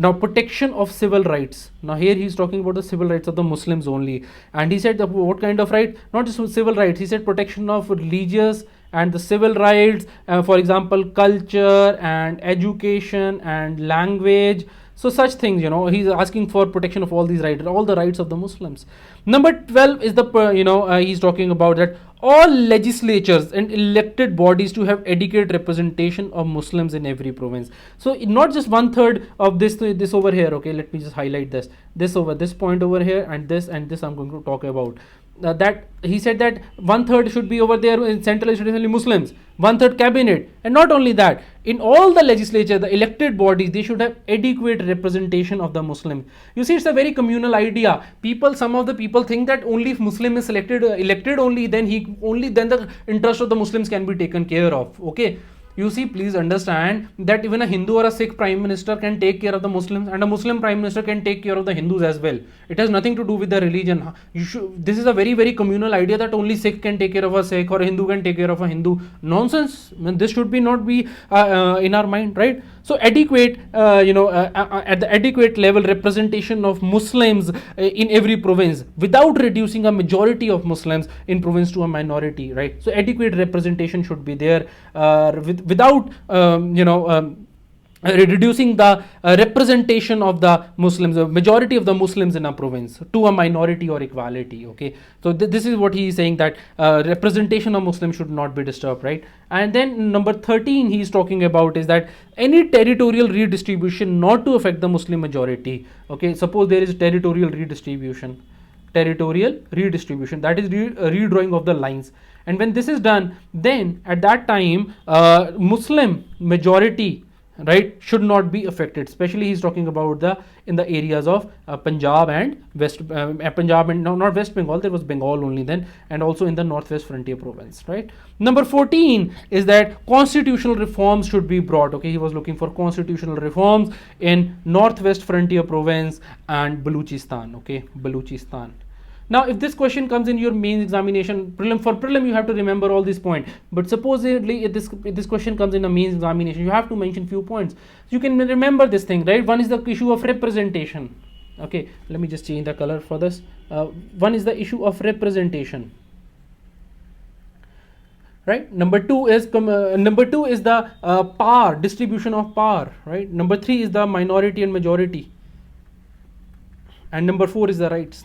Now, protection of civil rights. Now here he is talking about the civil rights of the Muslims only, and he said what kind of right? Not just civil rights. He said protection of religious and the civil rights, for example, culture and education and language. So such things, he's asking for protection of all these rights, all the rights of the Muslims. Number 12 is he's talking about that all legislatures and elected bodies to have adequate representation of Muslims in every province. So not just 1/3 of this over here, okay, let me just highlight this over this point over here, and this I'm going to talk about. That he said that 1/3 should be over there in central legislative Muslims, 1/3 cabinet, and not only that, in all the legislature, the elected bodies, they should have adequate representation of the Muslim. You see, it's a very communal idea. Some of the people think that only if Muslim is elected only, then the interest of the Muslims can be taken care of. Okay. You see, please understand that even a Hindu or a Sikh prime minister can take care of the Muslims, and a Muslim prime minister can take care of the Hindus as well. It has nothing to do with the religion. This is a very, very communal idea that only Sikh can take care of a Sikh or a Hindu can take care of a Hindu. Nonsense. This should not be in our mind, right? So adequate, at the adequate level representation of Muslims in every province without reducing a majority of Muslims in province to a minority, right? So adequate representation should be there without reducing the representation of the Muslims, the majority of the Muslims in a province to a minority or equality. Okay, so this is what he is saying, that representation of Muslims should not be disturbed, right? And then number 13 he is talking about is that any territorial redistribution not to affect the Muslim majority. Okay, suppose there is territorial redistribution, that is redrawing of the lines, and when this is done, then at that time Muslim majority, right, should not be affected. Especially he's talking about in the areas of Punjab and Punjab and not West Bengal, there was Bengal only then, and also in the Northwest Frontier Province, right? Number 14 is that constitutional reforms should be brought. Okay, he was looking for constitutional reforms in Northwest Frontier Province and Baluchistan. Okay, Baluchistan. Now, if this question comes in your main examination, prelim you have to remember all these points. But supposedly, if this question comes in a main examination, you have to mention few points. You can remember this thing, right? One is the issue of representation. Okay, let me just change the color for this. One is the issue of representation. Right. Number two is the power, distribution of power. Right. Number 3 is the minority and majority. And number 4 is the rights.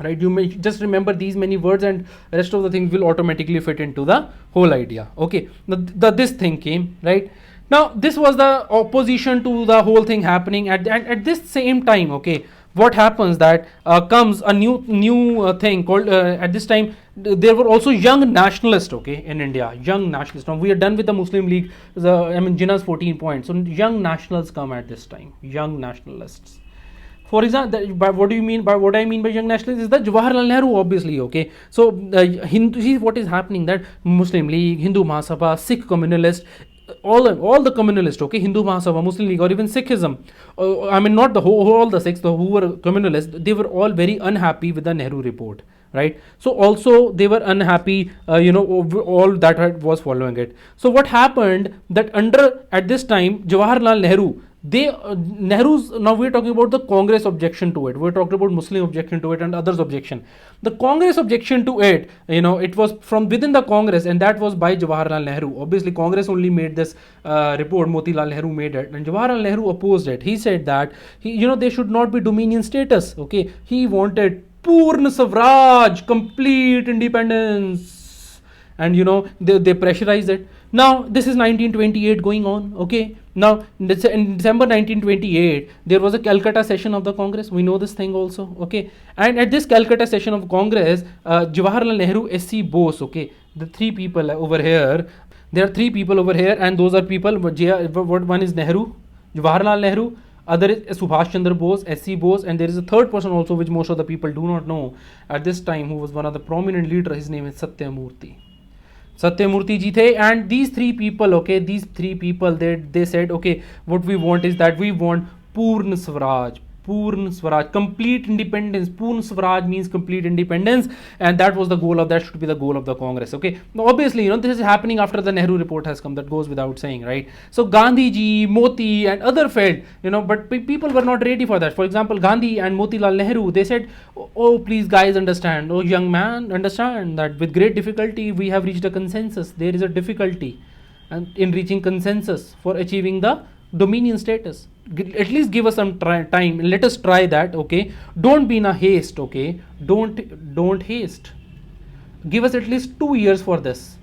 Right, you may just remember these many words, and the rest of the things will automatically fit into the whole idea. Okay, now this thing came, right? Now this was the opposition to the whole thing happening at this same time. Okay, what happens that comes a new thing called at this time there were also young nationalists. Okay, in India, young nationalists. Now we are done with the Muslim League. Jinnah's 14 points. So young nationals come at this time. Young nationalists. For example, what I mean by young nationalists is the Jawaharlal Nehru, obviously. Okay, so see what is happening, that Muslim League, Hindu Mahasabha, Sikh communalist, all the communalists, okay, Hindu Mahasabha, Muslim League, or even Sikhism, not all the Sikhs who were communalists, they were all very unhappy with the Nehru report. right? So also they were unhappy, all that was following it. So what happened that at this time Jawaharlal Nehru, Nehru's, now we're talking about the Congress objection to it, we're talking about Muslim objection to it and others objection. The Congress objection to it, it was from within the Congress, and that was by Jawaharlal Nehru. Obviously Congress only made this report, Motilal Nehru made it, and Jawaharlal Nehru opposed it. He said that there should not be dominion status. Okay, he wanted Purna Swaraj, complete independence, and they pressurized it. Now this is 1928 going on. Okay, now in December 1928 there was a Calcutta session of the Congress. We know this thing also. Okay, and at this Calcutta session of Congress, Jawaharlal Nehru, S.C. Bose, okay, the three people over here. There are three people over here, and those are people. One is Nehru, Jawaharlal Nehru. Other is Subhash Chandra Bose, S.C. Bose, and there is a third person also which most of the people do not know at this time, who was one of the prominent leaders. His name is Satyamurthy ji the. And these three people, they said, okay, what we want is that we want Purna Swaraj, complete independence. Purna Swaraj means complete independence, and that should be the goal of the Congress. Okay, now obviously this is happening after the Nehru report has come, that goes without saying, right? So Gandhi ji, Moti and other felt, but people were not ready for that. For example, Gandhi and Motilal Nehru, they said, oh please guys, understand, oh young man, understand that with great difficulty we have reached a consensus. There is a difficulty and in reaching consensus for achieving the dominion status. At least give us some time, let us try that. Okay, don't be in a haste. Okay, don't haste, give us at least 2 years for this.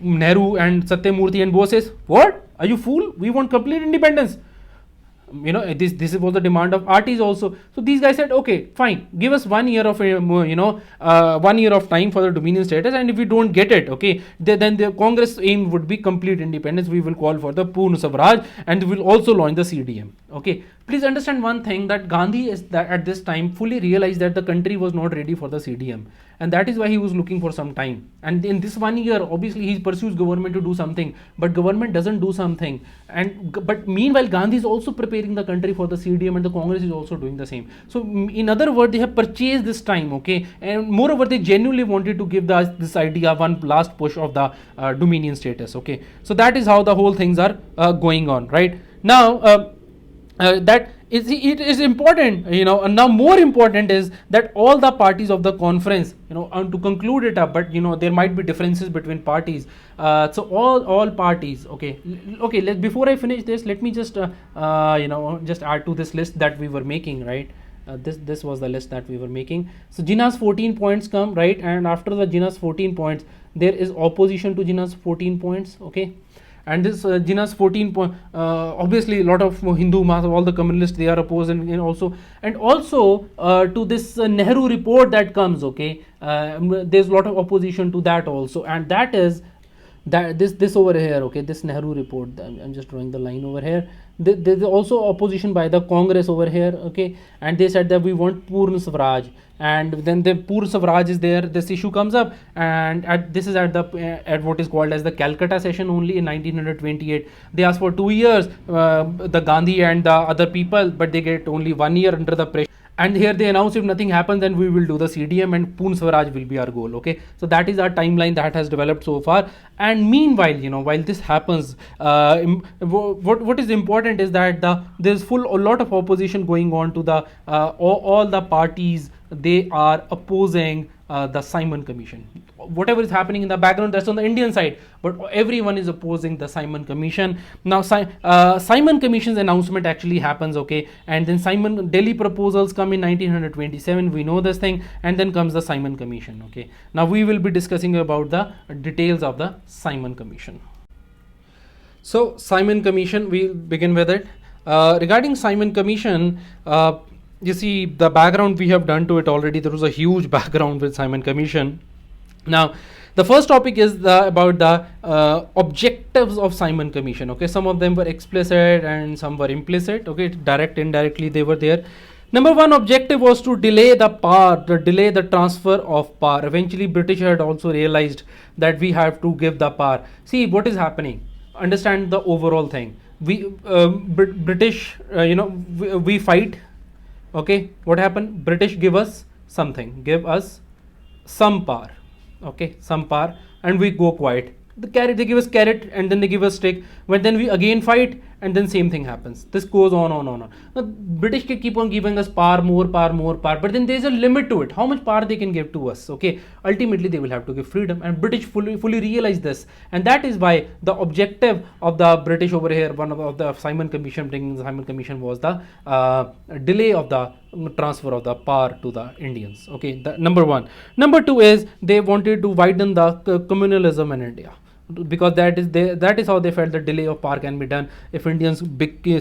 Nehru and Satyamurthy and Bose says, what, are you fool, we want complete independence. This was the demand of artists also. So these guys said, okay, fine, give us 1 year of 1 year of time for the dominion status, and if we don't get it, okay, then the Congress aim would be complete independence. We will call for the Purna Swaraj, and we will also launch the CDM. Okay, please understand one thing, that Gandhi is that at this time fully realized that the country was not ready for the CDM, and that is why he was looking for some time. And in this 1 year, obviously he pursues government to do something, but government doesn't do something. But meanwhile Gandhi is also preparing the country for the CDM, and the Congress is also doing the same. So in other words, they have purchased this time. Okay, and moreover they genuinely wanted to give this idea one last push of the dominion status. Okay, so that is how the whole things are going on right now. That it is important, and now more important is that all the parties of the conference, to conclude it up, but there might be differences between parties. So all parties, okay, before I finish this, let me just just add to this list that we were making, right? This was the list that we were making. So Jinnah's 14 points come, right? And after the Jinnah's 14 points, there is opposition to Jinnah's 14 points, okay? And this Jinnah's 14 point, obviously a lot of Hindu mass, all the communists, they are opposed, and also to this Nehru report that comes, okay, there's a lot of opposition to that also, and that is that this over here, okay, this Nehru report, I'm just drawing the line over here. There's also opposition by the Congress over here, okay, and they said that we want Purna Swaraj, and then the Purna Swaraj is there, this issue comes up, and this is at what is called as the Calcutta session only in 1928. They asked for 2 years, the Gandhi and the other people, but they get only 1 year under the pressure. And here they announce, if nothing happens, then we will do the CDM and Purna Swaraj will be our goal. Okay, so that is our timeline that has developed so far. And meanwhile, while this happens, what is important is that there's a lot of opposition going on to the all the parties. They are opposing the Simon Commission. Whatever is happening in the background, that's on the Indian side, but everyone is opposing the Simon Commission. Now Simon Commission's announcement actually happens, okay, and then Delhi proposals come in 1927, we know this thing, and then comes the Simon Commission. Okay, now we will be discussing about the details of the Simon Commission. So Simon Commission, we'll begin with it. Regarding Simon Commission, you see the background we have done to it already. There was a huge background with Simon Commission. Now the first topic is about the objectives of Simon Commission. Okay, some of them were explicit and some were implicit. Okay, direct, indirectly they were there. Number one objective was to delay the transfer of power. Eventually British had also realized that we have to give the power. See what is happening, understand the overall thing. We British, we fight. Okay, what happened? British give us something, some power, okay, some power, and we go quiet. The carrot, they give us carrot and then they give us stick, but then we again fight and then same thing happens. This goes on. Now, British can keep on giving us power, more power, but then there's a limit to it, how much power they can give to us, okay. Ultimately they will have to give freedom, and British fully realize this, and that is why the objective of the British over here, one of the Simon Commission, bringing the Simon Commission, was the delay of the transfer of the power to the Indians, okay. The number one. Number two is they wanted to widen the communalism in India, because that is how they felt the delay of power can be done if Indians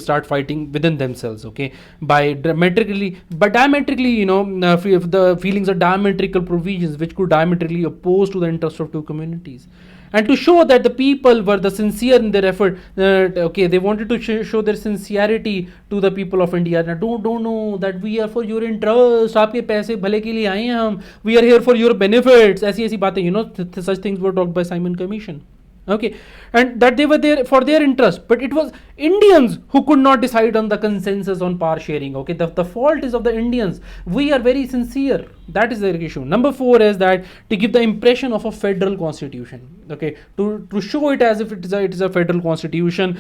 start fighting within themselves, okay, by diametrically, if the feelings of diametrical provisions which could diametrically oppose to the interest of two communities. And to show that the people were the sincere in their effort, okay, they wanted to show their sincerity to the people of India. Now, don't know that we are for your interest, आपके पैसे भले के लिए आए हैं हम, we are here for your benefits, ऐसी बातें, such things were talked by Simon Commission. Okay, and that they were there for their interest, but it was Indians who could not decide on the consensus on power sharing, okay. The fault is of the Indians. We are very sincere, that is the issue. Number four is that to give the impression of a federal constitution, okay, to show it as if it is a federal constitution,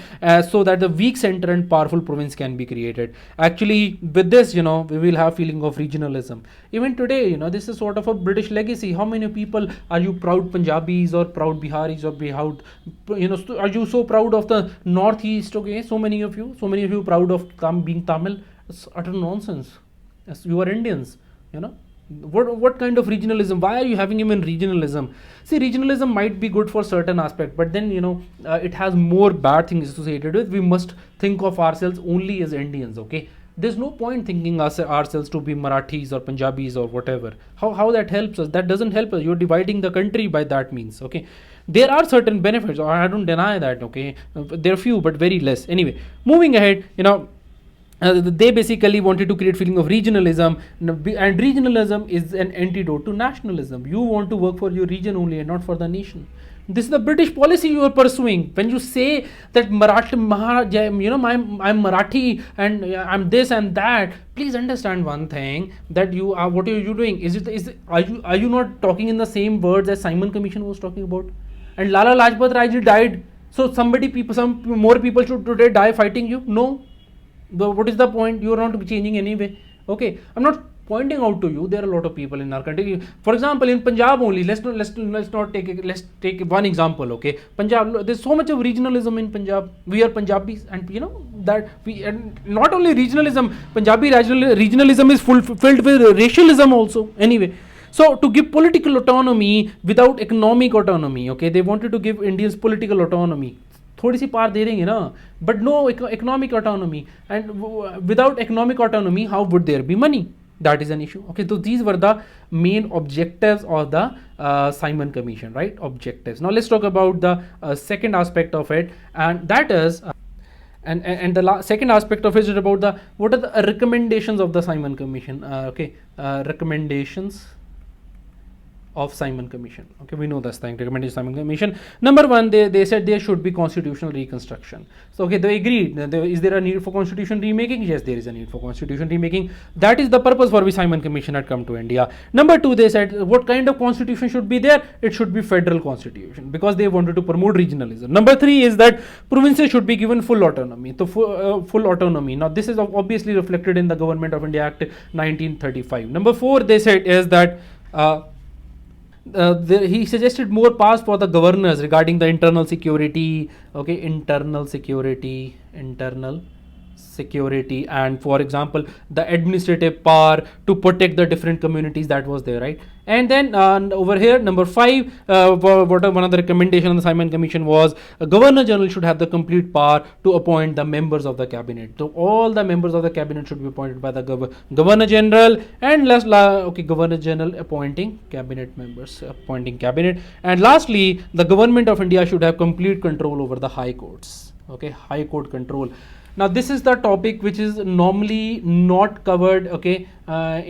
so that the weak center and powerful province can be created. Actually, with this, we will have feeling of regionalism. Even today, this is sort of a British legacy. How many people are you proud Punjabis or proud Biharis or proud, are you so proud of the Northeast? Okay, so many of you proud of being Tamil. It's utter nonsense. Yes, you are Indians, What kind of regionalism? Why are you having even regionalism? See, regionalism might be good for certain aspect, but then it has more bad things associated with. We must think of ourselves only as Indians, okay. There's no point thinking ourselves to be Marathis or Punjabis or whatever. How that helps us? That doesn't help us. You're dividing the country by that means, okay. There are certain benefits, I don't deny that, okay. There are few, but very less. Anyway, moving ahead, they basically wanted to create feeling of regionalism, and regionalism is an antidote to nationalism. You want to work for your region only and not for the nation. This is the British policy you are pursuing. When you say that I'm Marathi and I'm this and that, please understand one thing, that you are, what are you doing? Are you not talking in the same words as Simon Commission was talking about? And Lala Lajpat Rai ji died, so some more people should today die fighting you? No. What is the point? You are not changing anyway. Okay, I'm not pointing out to you. There are a lot of people in our country. For example, in Punjab only. Let's take one example. Okay, Punjab. There's so much of regionalism in Punjab. We are Punjabis, and that we, and not only regionalism. Punjabi regionalism is filled with racialism also. Anyway. So to give political autonomy without economic autonomy, okay, they wanted to give Indians political autonomy. थोड़ी सी पार दे देंगे ना, but no economic autonomy, and without economic autonomy, how would there be money? That is an issue. Okay, so these were the main objectives of the Simon Commission, right? Objectives. Now let's talk about the second aspect of it, and that is and the second aspect of it is about what are the recommendations of the Simon Commission. Recommendations of Simon Commission. Okay, we know this thing, recommendation Simon Commission. Number one, they said there should be constitutional reconstruction. So okay, they agreed. Is there a need for constitution remaking? Yes, there is a need for constitution remaking. That is the purpose for which Simon Commission had come to India. Number two, they said what kind of constitution should be there? It should be federal constitution, because they wanted to promote regionalism. Number three is that provinces should be given full autonomy. So full autonomy. Now this is obviously reflected in the Government of India Act 1935. Number four, they said is that he suggested more powers for the governors regarding the internal security, okay, internal security, and for example the administrative power to protect the different communities that was there, right? And then over here, number five, one of the recommendation of the Simon Commission was a Governor General should have the complete power to appoint the members of the cabinet. So all the members of the cabinet should be appointed by the Governor General, and Governor General appointing cabinet members, appointing cabinet. And lastly, the Government of India should have complete control over the high courts. Okay, high court control. Now this is the topic which is normally not covered, okay, by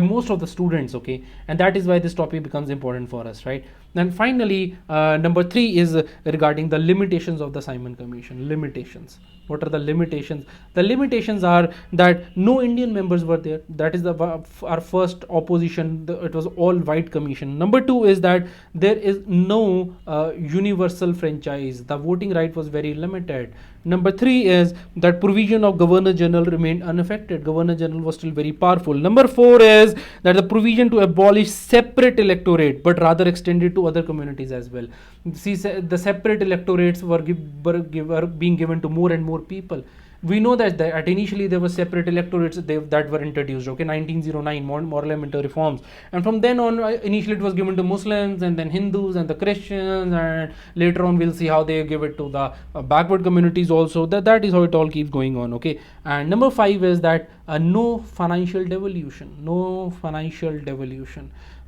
most of the students, okay, and that is why this topic becomes important for us, right? Then finally, number three is regarding the limitations of the Simon Commission. Limitations. What are the limitations? The limitations are that no Indian members were there. That is our first opposition. It was all white commission. Number two is that there is no universal franchise. The voting right was very limited. Number three is that provision of Governor General remained unaffected. Governor General was still very powerful. Number four is that the provision to abolish separate electorate, but rather extended to other communities as well. See, the separate electorates were being given to more and more people. We know that initially there were separate electorates that were introduced, okay, 1909 Parliamentary reforms, and from then on initially it was given to Muslims and then Hindus and the Christians, and later on we'll see how they give it to the backward communities also. That is how it all keeps going on, okay. And number five is that no financial devolution,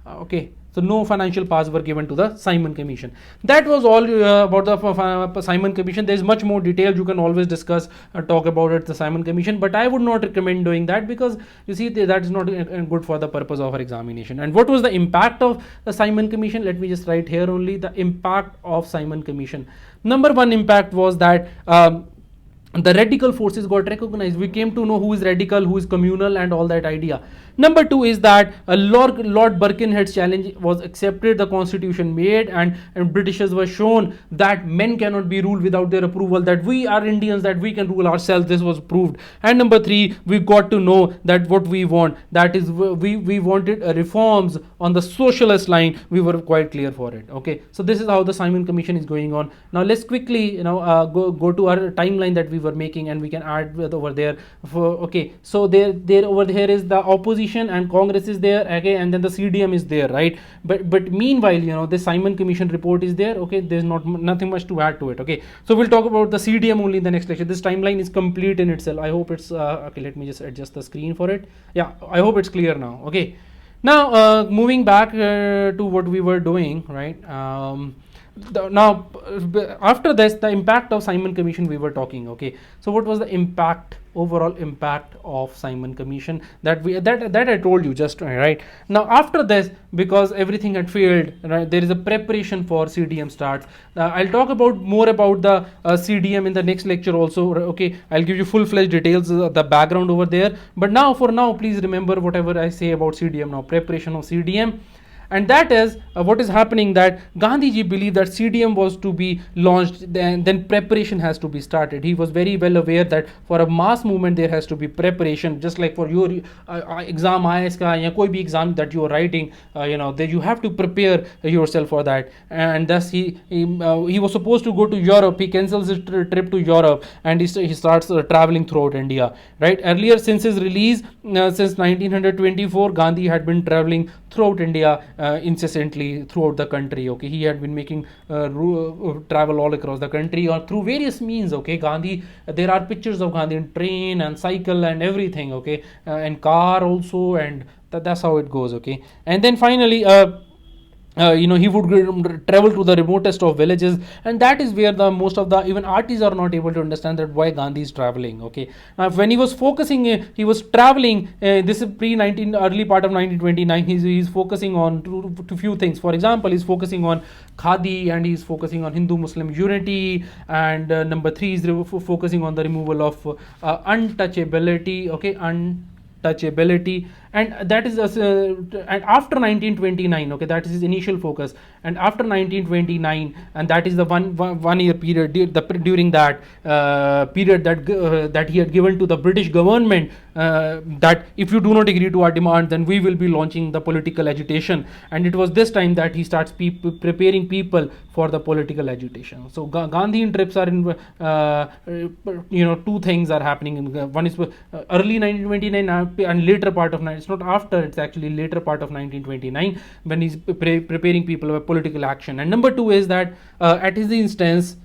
okay. So no financial powers were given to the Simon Commission. That was all about the Simon Commission. There is much more detail. You can always discuss, talk about it, the Simon Commission. But I would not recommend doing that, because you see that is not good for the purpose of our examination. And what was the impact of the Simon Commission? Let me just write here only the impact of Simon Commission. Number one impact was that the radical forces got recognized. We came to know who is radical, who is communal, and all that idea. Number two is that Lord Birkenhead's challenge was accepted, the constitution made, and Britishers were shown that men cannot be ruled without their approval, that we are Indians, that we can rule ourselves. This was proved. And number three, we got to know that what we want, that is we wanted reforms on the socialist line. We were quite clear for it, okay. So this is how the Simon Commission is going on. Now let's quickly go to our timeline that we were making, and we can add over there okay. So there over here is the opposition and Congress is there, okay, and then the CDM is there, right? But meanwhile, the Simon Commission report is there, okay. There's nothing much to add to it, okay. So we'll talk about the CDM only in the next lecture. This timeline is complete in itself. I hope it's okay. Let me just adjust the screen for it. Yeah, I hope it's clear now, okay. Now moving back to what we were doing, right? Now after this, the impact of Simon Commission we were talking, okay. So what was the overall impact of Simon Commission that I told you just, right? Now after this, because everything had failed, right, there is a preparation for CDM starts. I'll talk more about the CDM in the next lecture also, okay. I'll give you full-fledged details, the background over there. But for now, please remember whatever I say about CDM now, preparation of CDM. And that is what is happening, that Gandhiji believed that CDM was to be launched, then preparation has to be started. He was very well aware that for a mass movement there has to be preparation, just like for your exam IAS ka ya koi bhi exam that you are writing, that you have to prepare yourself for that. And thus he was supposed to go to Europe. He cancels his trip to Europe, and he starts traveling throughout India, right? Earlier, since his release, since 1924, Gandhi had been traveling throughout India incessantly throughout the country, okay. He had been making travel all across the country or through various means, okay. Gandhi, there are pictures of Gandhi in train and cycle and everything, okay, and car also, and that's how it goes, okay. And then finally he would travel to the remotest of villages, and that is where the most of the even artists are not able to understand that why Gandhi is traveling, okay. Now when he was focusing, he was traveling, this is early part of 1929, he's focusing on to few things. For example, he's focusing on khadi, and he's focusing on Hindu-Muslim unity, and number three is focusing on the removal of untouchability, okay, untouchability. And that is and after 1929, okay, that is his initial focus. And after 1929, and that is the one year period during that period that he had given to the British government, that if you do not agree to our demand, then we will be launching the political agitation. And it was this time that he starts preparing people for the political agitation. So Gandhian trips are in two things are happening. One is early 1929 and later part of it's not after, it's actually later part of 1929 when he's preparing people for political action. And number two is that at his instance,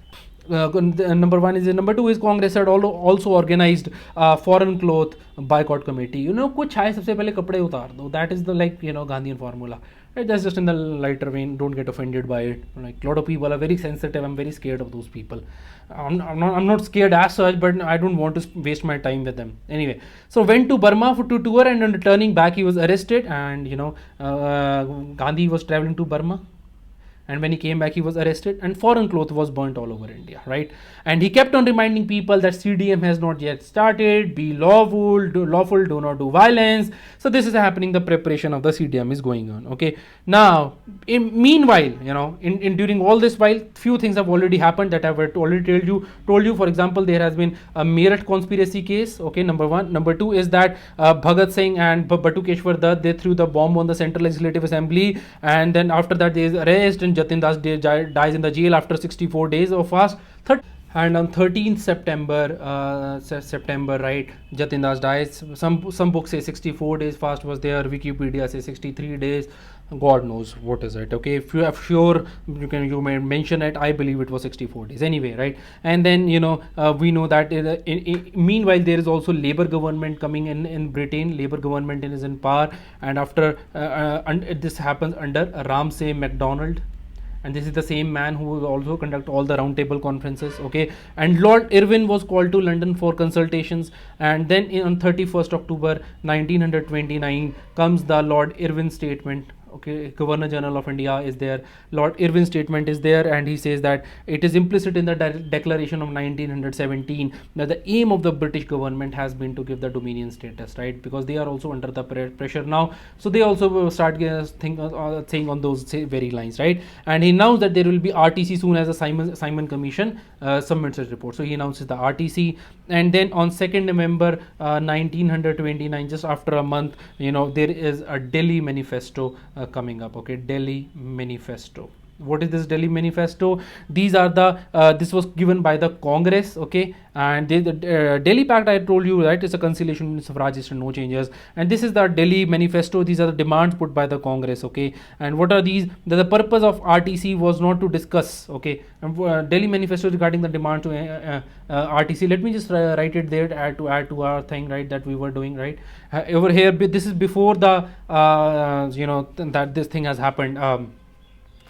number two is Congress had also organized foreign cloth boycott committee. कुछ है सबसे पहले कपड़े उतार दो. That is the Gandhian formula. Right? That's just in the lighter vein. Don't get offended by it. Like a lot of people are very sensitive. I'm very scared of those people. I'm not scared as such, but I don't want to waste my time with them. Anyway, so went to Burma to tour, and on returning back he was arrested, and Gandhi was traveling to Burma. and when he came back he was arrested, and foreign cloth was burnt all over India, right? And he kept on reminding people that CDM has not yet started, be lawful, do not do violence. So this is happening, the preparation of the CDM is going on. Okay, now meanwhile, in during all this while, few things have already happened that I've already told you. For example, there has been a Meerut conspiracy case. Okay, number one. Number two is that Bhagat Singh and Batukeshwar Dutt, they threw the bomb on the Central Legislative Assembly, and then after that there is arrest, and Jatin Das dies in the jail after 64 days of fast. And on 13th September, right, Jatin Das dies. Some books say 64 days fast was there. Wikipedia says 63 days. God knows what is it. Okay, if you are sure, you may mention it. I believe it was 64 days anyway, right? And then we know that meanwhile there is also Labour government coming in Britain. Labour government is in power, and after this happens under Ramsay MacDonald. And this is the same man who will also conduct all the roundtable conferences. Okay, and Lord Irwin was called to London for consultations, and then on 31st October 1929 comes the Lord Irwin statement. Okay, Governor General of India is there. Lord Irwin statement is there, and he says that it is implicit in the Declaration of 1917 that the aim of the British government has been to give the Dominion status, right? Because they are also under the pressure now, so they also will start saying on those very lines, right? And he announced that there will be RTC soon as the Simon Commission submits its report. So he announces the RTC, and then on 2nd November 1929, just after a month, there is a Delhi Manifesto coming up. Okay, Delhi Manifesto. What is this Delhi Manifesto? These are the this was given by the Congress. Okay, and the Delhi Pact, I told you, right, is a conciliation in suffrage and no changes, and this is the Delhi Manifesto. These are the demands put by the Congress. Okay, and what are these? The purpose of RTC was not to discuss. Okay, Delhi Manifesto regarding the demand to RTC. Let me just write it there to add to our thing, right, that we were doing, right. Over here, this is before the that this thing has happened.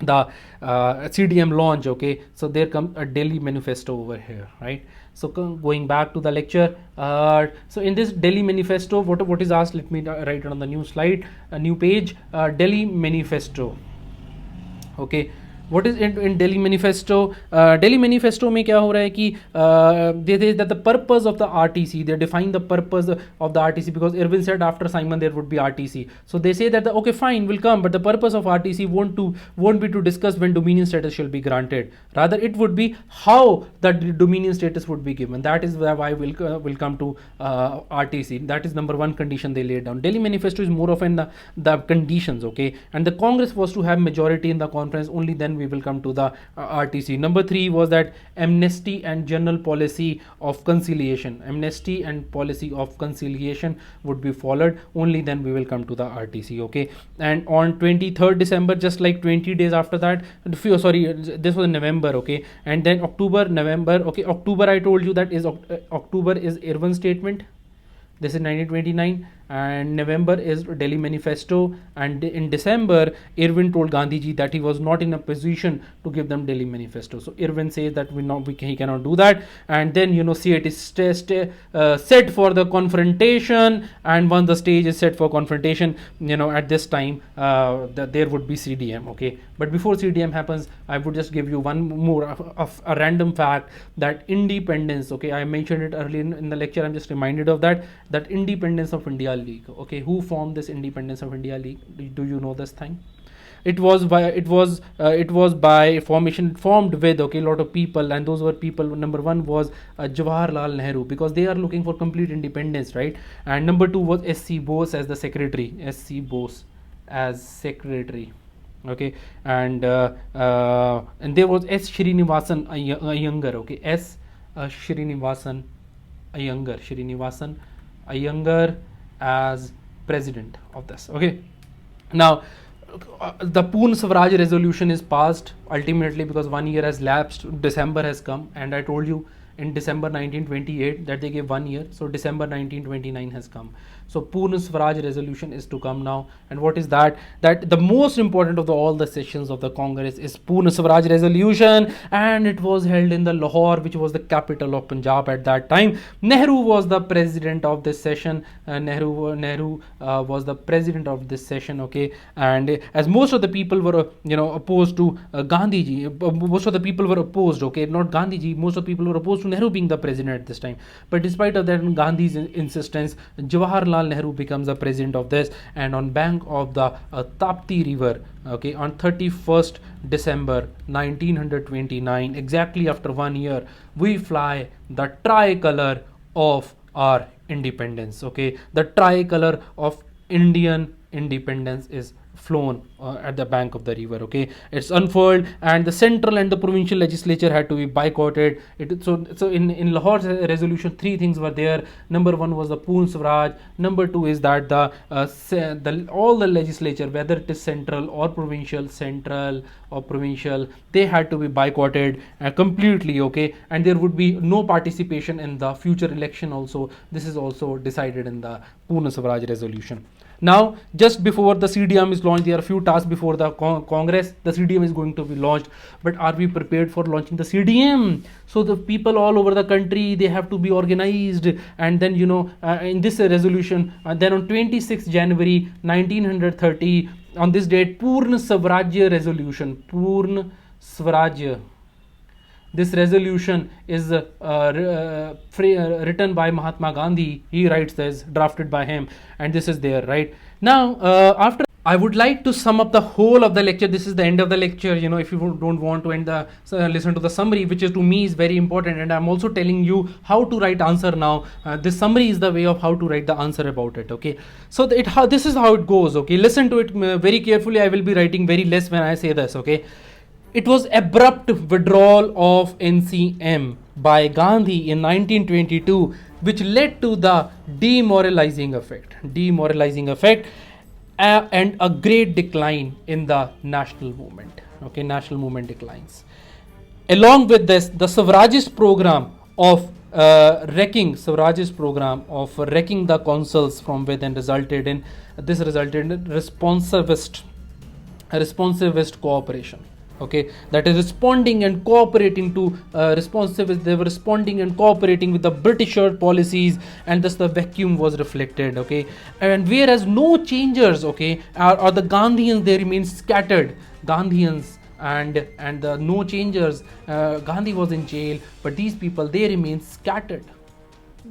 The CDM launch. Okay, so there comes a Delhi Manifesto over here, right. So going back to the lecture, so in this Delhi Manifesto, what is asked, let me write it on the new slide, a new page. Delhi Manifesto. Okay, what is in Delhi Manifesto? Delhi Manifesto में क्या हो रहा है कि they say that the purpose of the RTC, they define the purpose of the RTC, because Irwin said after Simon there would be RTC. So they say that okay, fine, will come, but the purpose of RTC won't be to discuss when Dominion status shall be granted. Rather, it would be how the Dominion status would be given. That is why we'll come to RTC. That is number one condition they laid down. Delhi Manifesto is more often the conditions. Okay, and the Congress was to have majority in the conference. Only then we will come to the RTC. Number 3 was that amnesty and general policy of conciliation. Amnesty and policy of conciliation would be followed. Only then we will come to the RTC. Okay, and on 23rd December, just like 20 days after that, sorry, this was in November. Okay, and then October, November. Okay, October, I told you that is October is Irwin statement. This is 1929, and November is Delhi Manifesto, and in December Irwin told Gandhiji that he was not in a position to give them Delhi Manifesto. So Irwin says that he cannot do that, and then CAT is set for the confrontation, and once the stage is set for confrontation, at this time there would be CDM. Okay, but before CDM happens, I would just give you one more of a random fact, that independence. Okay, I mentioned it earlier in the lecture. I'm just reminded of that Independence of India League. Okay, who formed this Independence of India League? Do you know this thing? It was by formation formed with a lot of people, and those were people. Number 1 was Jawaharlal Nehru, because they are looking for complete independence, right? And number 2 was S.C. Bose as the secretary. S.C. Bose as secretary. Okay, and there was S. Srinivasan Iyengar. Okay, S. Srinivasan Iyengar as president of this. Okay, now the Poon Swaraj resolution is passed ultimately, because 1 year has lapsed, December has come, and I told you in December 1928, that they gave 1 year. So December 1929 has come. So Purna Swaraj resolution is to come now. And what is that? That the most important of all the sessions of the Congress is Purna Swaraj resolution, and it was held in the Lahore, which was the capital of Punjab at that time. Nehru was the president of this session. Nehru was the president of this session. Okay, and as most of the people were opposed to Gandhiji, most of the people were opposed. Okay, not Gandhiji. Most of the people were opposed to Nehru being the president at this time. But despite of that, Gandhi's insistence, Jawaharlal Nehru becomes the president of this, and on bank of the Tapti river, okay, on 31st December 1929, exactly after 1 year, we fly the tricolor of our independence. Okay, the tricolor of Indian independence is flown at the bank of the river. Okay, it's unfurled, and the central and the provincial legislature had to be boycotted. So in Lahore's resolution, 3 things were there. Number 1 was the Purna Swaraj. Number 2 is that all the legislature, whether it is central or provincial, they had to be boycotted completely. Okay, and there would be no participation in the future election also. This is also decided in the Purna Swaraj resolution. Now, just before the CDM is launched, there are a few tasks before the Congress. The CDM is going to be launched, but are we prepared for launching the CDM? So the people all over the country, they have to be organized, and then in this resolution, then on 26th January 1930, on this date, Purna Swaraj resolution, Purna Swaraj. This resolution is written by Mahatma Gandhi. He writes this, drafted by him, and this is there, right? Now, after I would like to sum up the whole of the lecture. This is the end of the lecture. If you don't want to listen to the summary, which is to me is very important, and I'm also telling you how to write answer now. This summary is the way of how to write the answer about it. Okay, so this is how it goes. Okay, listen to it very carefully. I will be writing very less when I say this. Okay. It was abrupt withdrawal of NCM by Gandhi in 1922, which led to the demoralizing effect, and a great decline in the national movement. Okay, national movement declines. Along with this, the Swarajist program of wrecking the consuls from within resulted in responsivist cooperation. Okay, that is responding and cooperating to they were responding and cooperating with the Britisher policies, and thus the vacuum was reflected. Okay, and whereas no changers, okay, or the Gandhians, they remain scattered. Gandhians and the no changers, Gandhi was in jail, but these people, they remain scattered.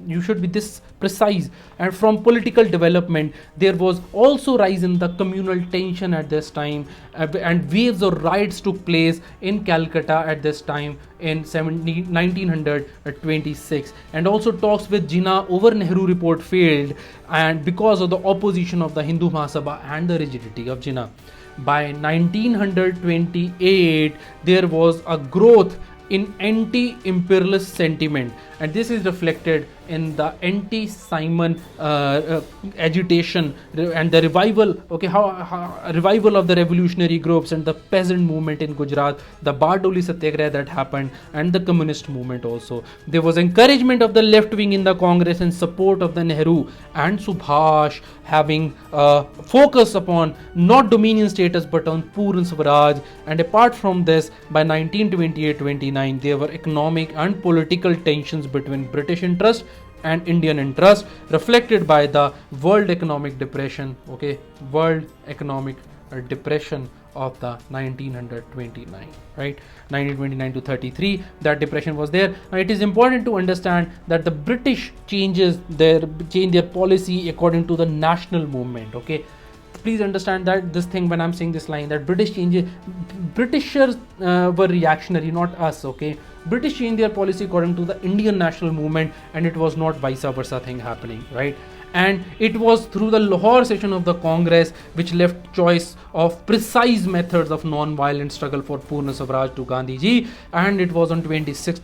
You should be this precise. And from political development, there was also rise in the communal tension at this time, and waves of riots took place in Calcutta at this time in 1926, and also talks with Jinnah over Nehru report failed, and because of the opposition of the Hindu Mahasabha and the rigidity of Jinnah. By 1928, there was a growth in anti-imperialist sentiment, and this is reflected in the anti-Simon agitation and the revival, okay, revival of the revolutionary groups and the peasant movement in Gujarat, the Bardoli Satyagraha that happened, and the communist movement also. There was encouragement of the left wing in the Congress and support of the Nehru and Subhash, having focus upon not dominion status but on Purna Swaraj. And apart from this, by 1928-29, there were economic and political tensions between British interest and Indian interest, reflected by the World Economic Depression, okay, World Economic Depression of the 1929, right, 1929 to 33. That depression was there. Now, it is important to understand that the British change their policy according to the national movement. Okay, please understand that this thing when I'm saying this line, that Britishers were reactionary, not us. Okay, British changed their policy according to the Indian national movement, and it was not vice versa thing happening, right? And it was through the Lahore session of the Congress which left choice of precise methods of non-violent struggle for Purna Swaraj to Gandhiji, and it was on 26th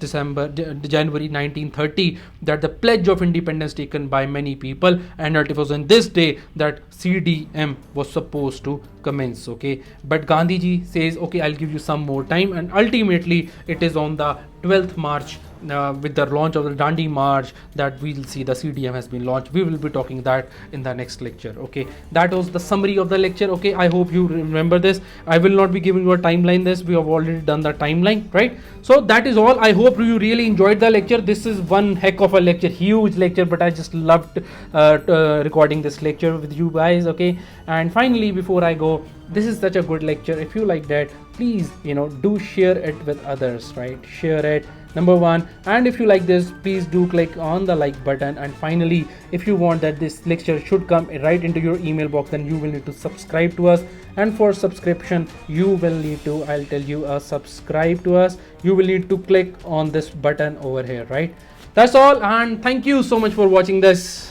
January 1930 that the pledge of independence taken by many people, and it was on this day that CDM was supposed to commence. Okay, but Gandhiji says, okay, I'll give you some more time, and ultimately it is on the 12th March, with the launch of the Dandi March, that we'll see the CDM has been launched. We will be talking that in the next lecture. Okay, that was the summary of the lecture. Okay, I hope you remember this. I will not be giving you a timeline. This we have already done the timeline, right? So that is all. I hope you really enjoyed the lecture. This is one heck of a lecture, huge lecture, but I just loved recording this lecture with you guys. Okay, and finally, before I go, this is such a good lecture. If you like that, please do share it with others, right? Share it, number one. And if you like this, please do click on the like button. And finally, if you want that this lecture should come right into your email box, then you will need to subscribe to us. And for subscription, you will need to, I'll tell you, subscribe to us. You will need to click on this button over here, right? That's all, and thank you so much for watching this.